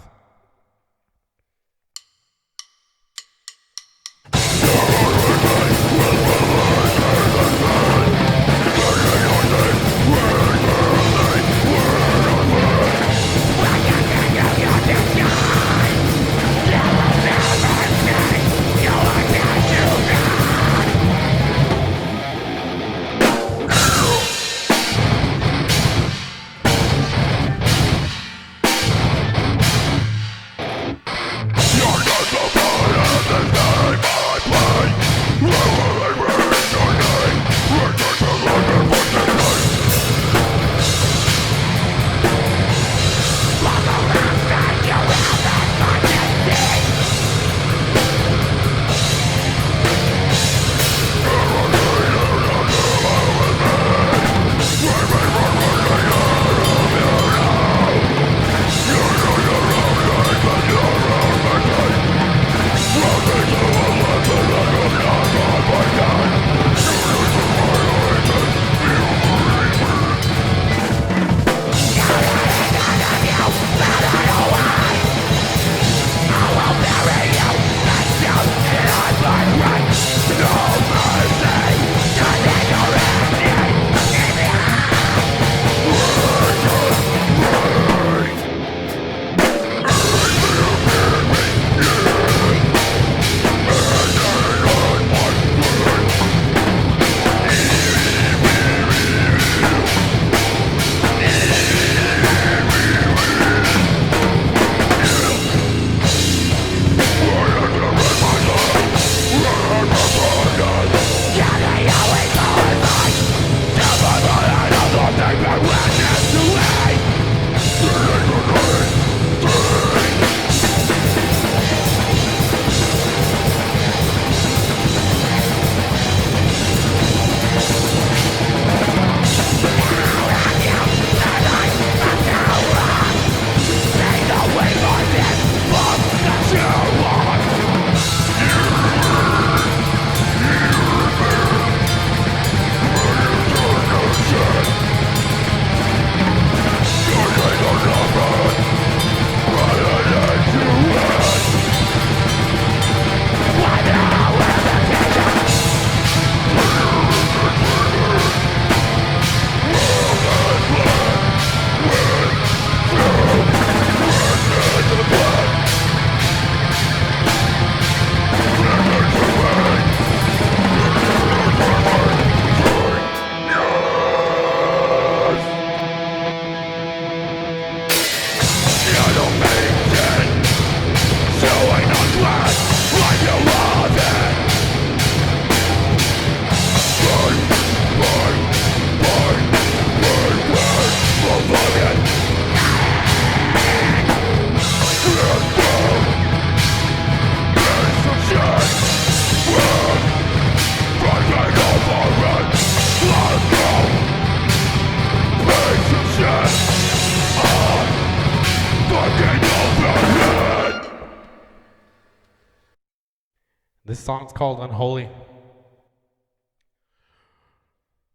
This song's called Unholy.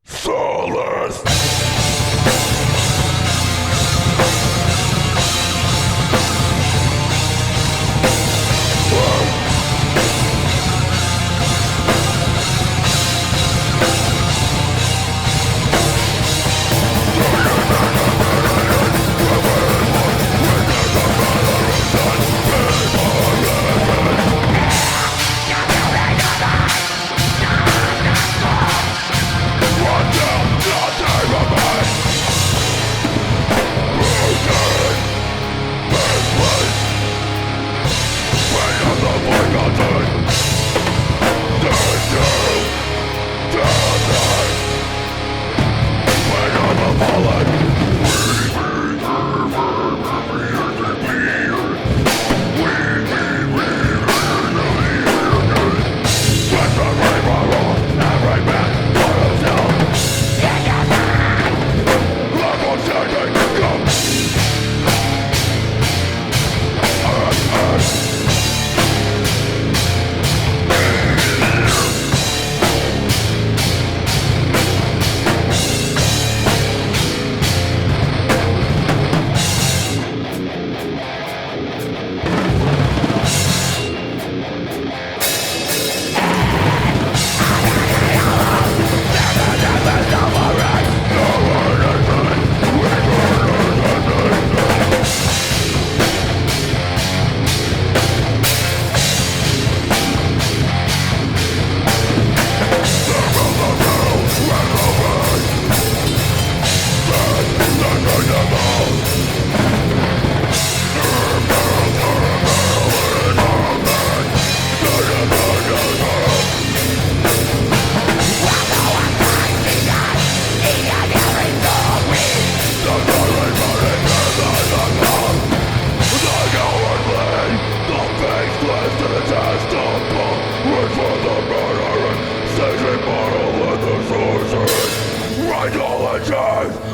Solace.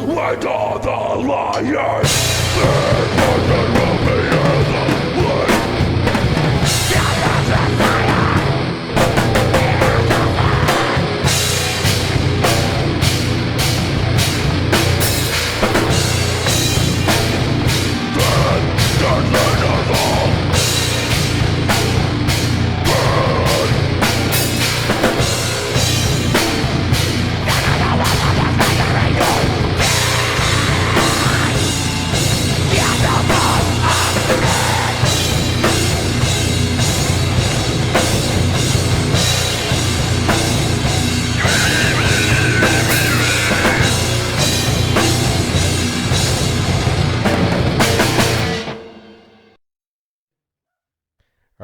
Let all the liars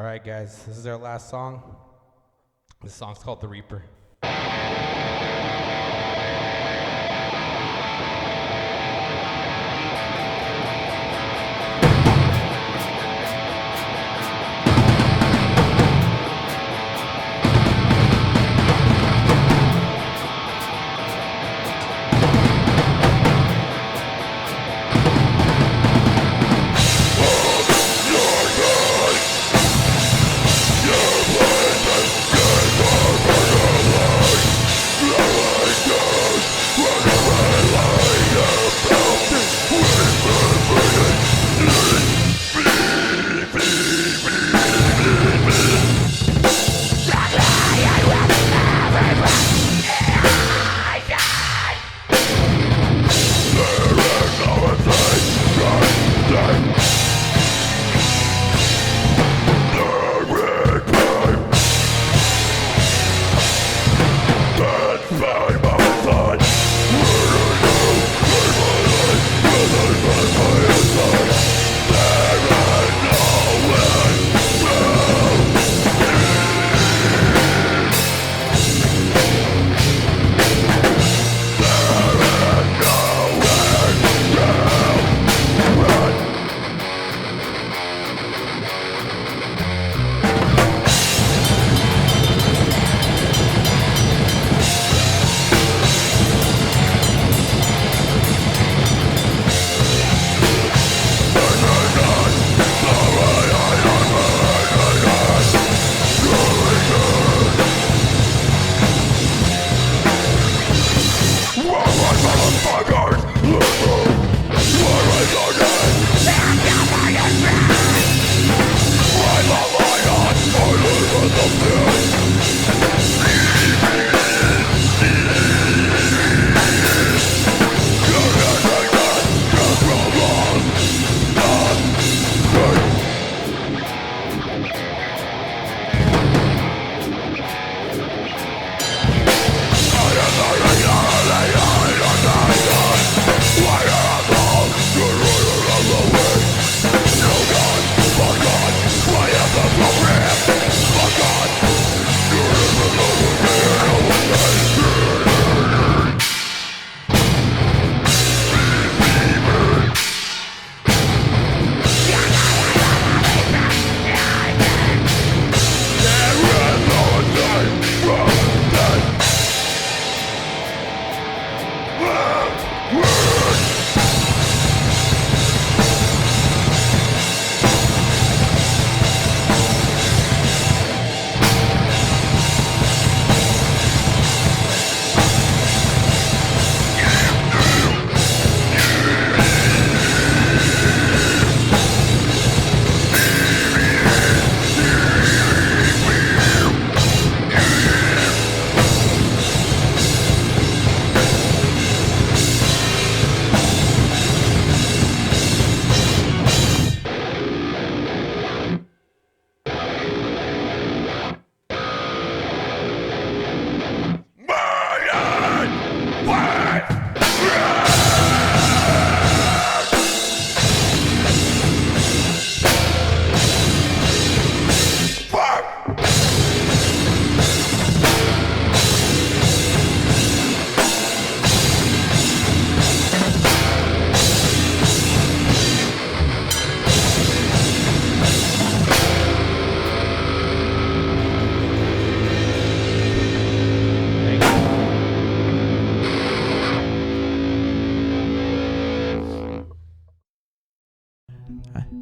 All right, guys, this is our last song. This song's called The Reaper.
Yeah.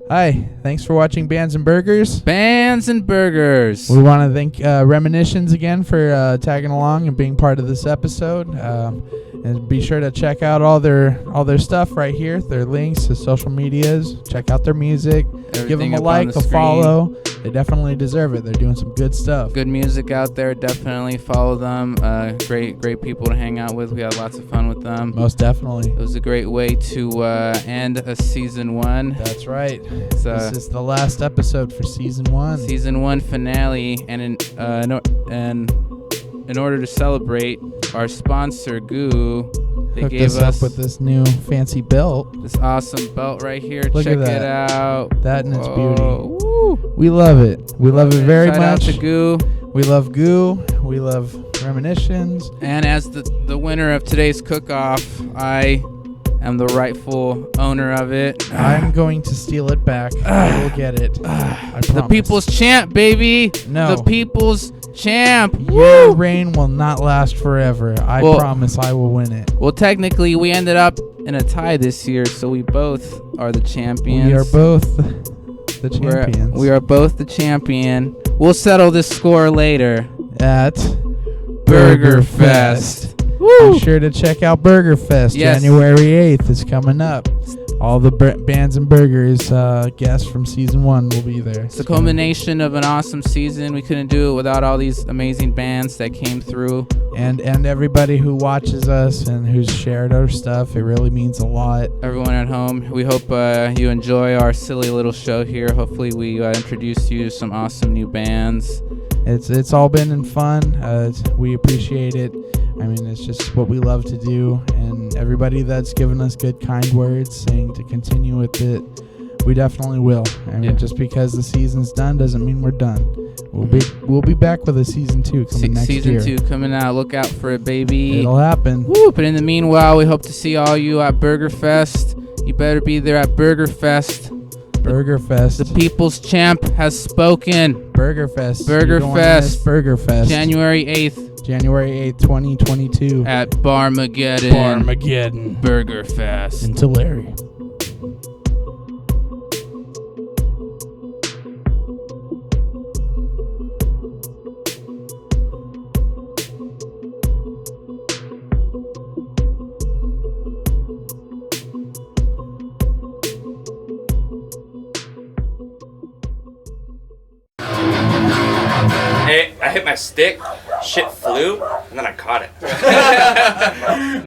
Hi, thanks for watching Bands and Burgers.
Bands and Burgers.
We want to thank Reminitions again for tagging along and being part of this episode. And be sure to check out all their stuff right here, their links to social medias. Check out their music. Give them a like, a follow. They definitely deserve it. They're doing some good stuff.
Good music out there. Definitely follow them. Great people to hang out with. We had lots of fun with them.
Most definitely.
It was a great way to end a season 1.
That's right. This is the last episode for season 1.
Season 1 finale, and in order to celebrate, our sponsor Goo, they
Hooked
gave
us
us
up with this new fancy belt.
this awesome belt right here.
Look
Check
at that.
it out.
That and its
Whoa.
beauty.
Woo.
We love it. We love it very
Shout out
much.
to Goo.
We love Goo. We love Reminitions.
And as the winner of today's cook-off, I am the rightful owner of it.
I'm going to steal it back. I will get it. I
The
promise.
people's champ, baby.
No.
The people's champ.
Your
Woo!
reign will not last forever. I
Well-
promise I will win it.
Well, technically, we ended up in a tie this year, so we both are the champions.
We are both the
We're-
champions.
We are both the champion. We'll settle this score later.
At
Burger Fest.
Be sure to check out Burger Fest.
Yes.
January 8th is coming up. All the Bands and Burgers guests from season 1 will be there.
It's the culmination of an awesome season. We couldn't do it without all these amazing bands that came through.
And everybody who watches us and who's shared our stuff, it really means a lot.
Everyone at home, we hope you enjoy our silly little show here. Hopefully we introduce you to some awesome new bands.
It's all been in fun. We appreciate it. I mean, it's just what we love to do. And everybody that's given us good, kind words saying to continue with it, we definitely will. I mean, just because the season's done doesn't mean we're done. We'll be back with a season 2 coming next year.
Season 2 coming out. Look out for it, baby.
It'll happen.
Woo! But in the meanwhile, we hope to see all you at Burger Fest. You better be there at Burger Fest.
Burger Fest.
The people's champ has spoken.
Burger Fest.
Burger
You don't wanna miss
Fest.
Burger Fest.
January 8th.
January 8th, 2022.
At Barmageddon.
Barmageddon.
Burger Fest.
In Tulare.
Hey, I hit my stick, shit flew, and then I caught it.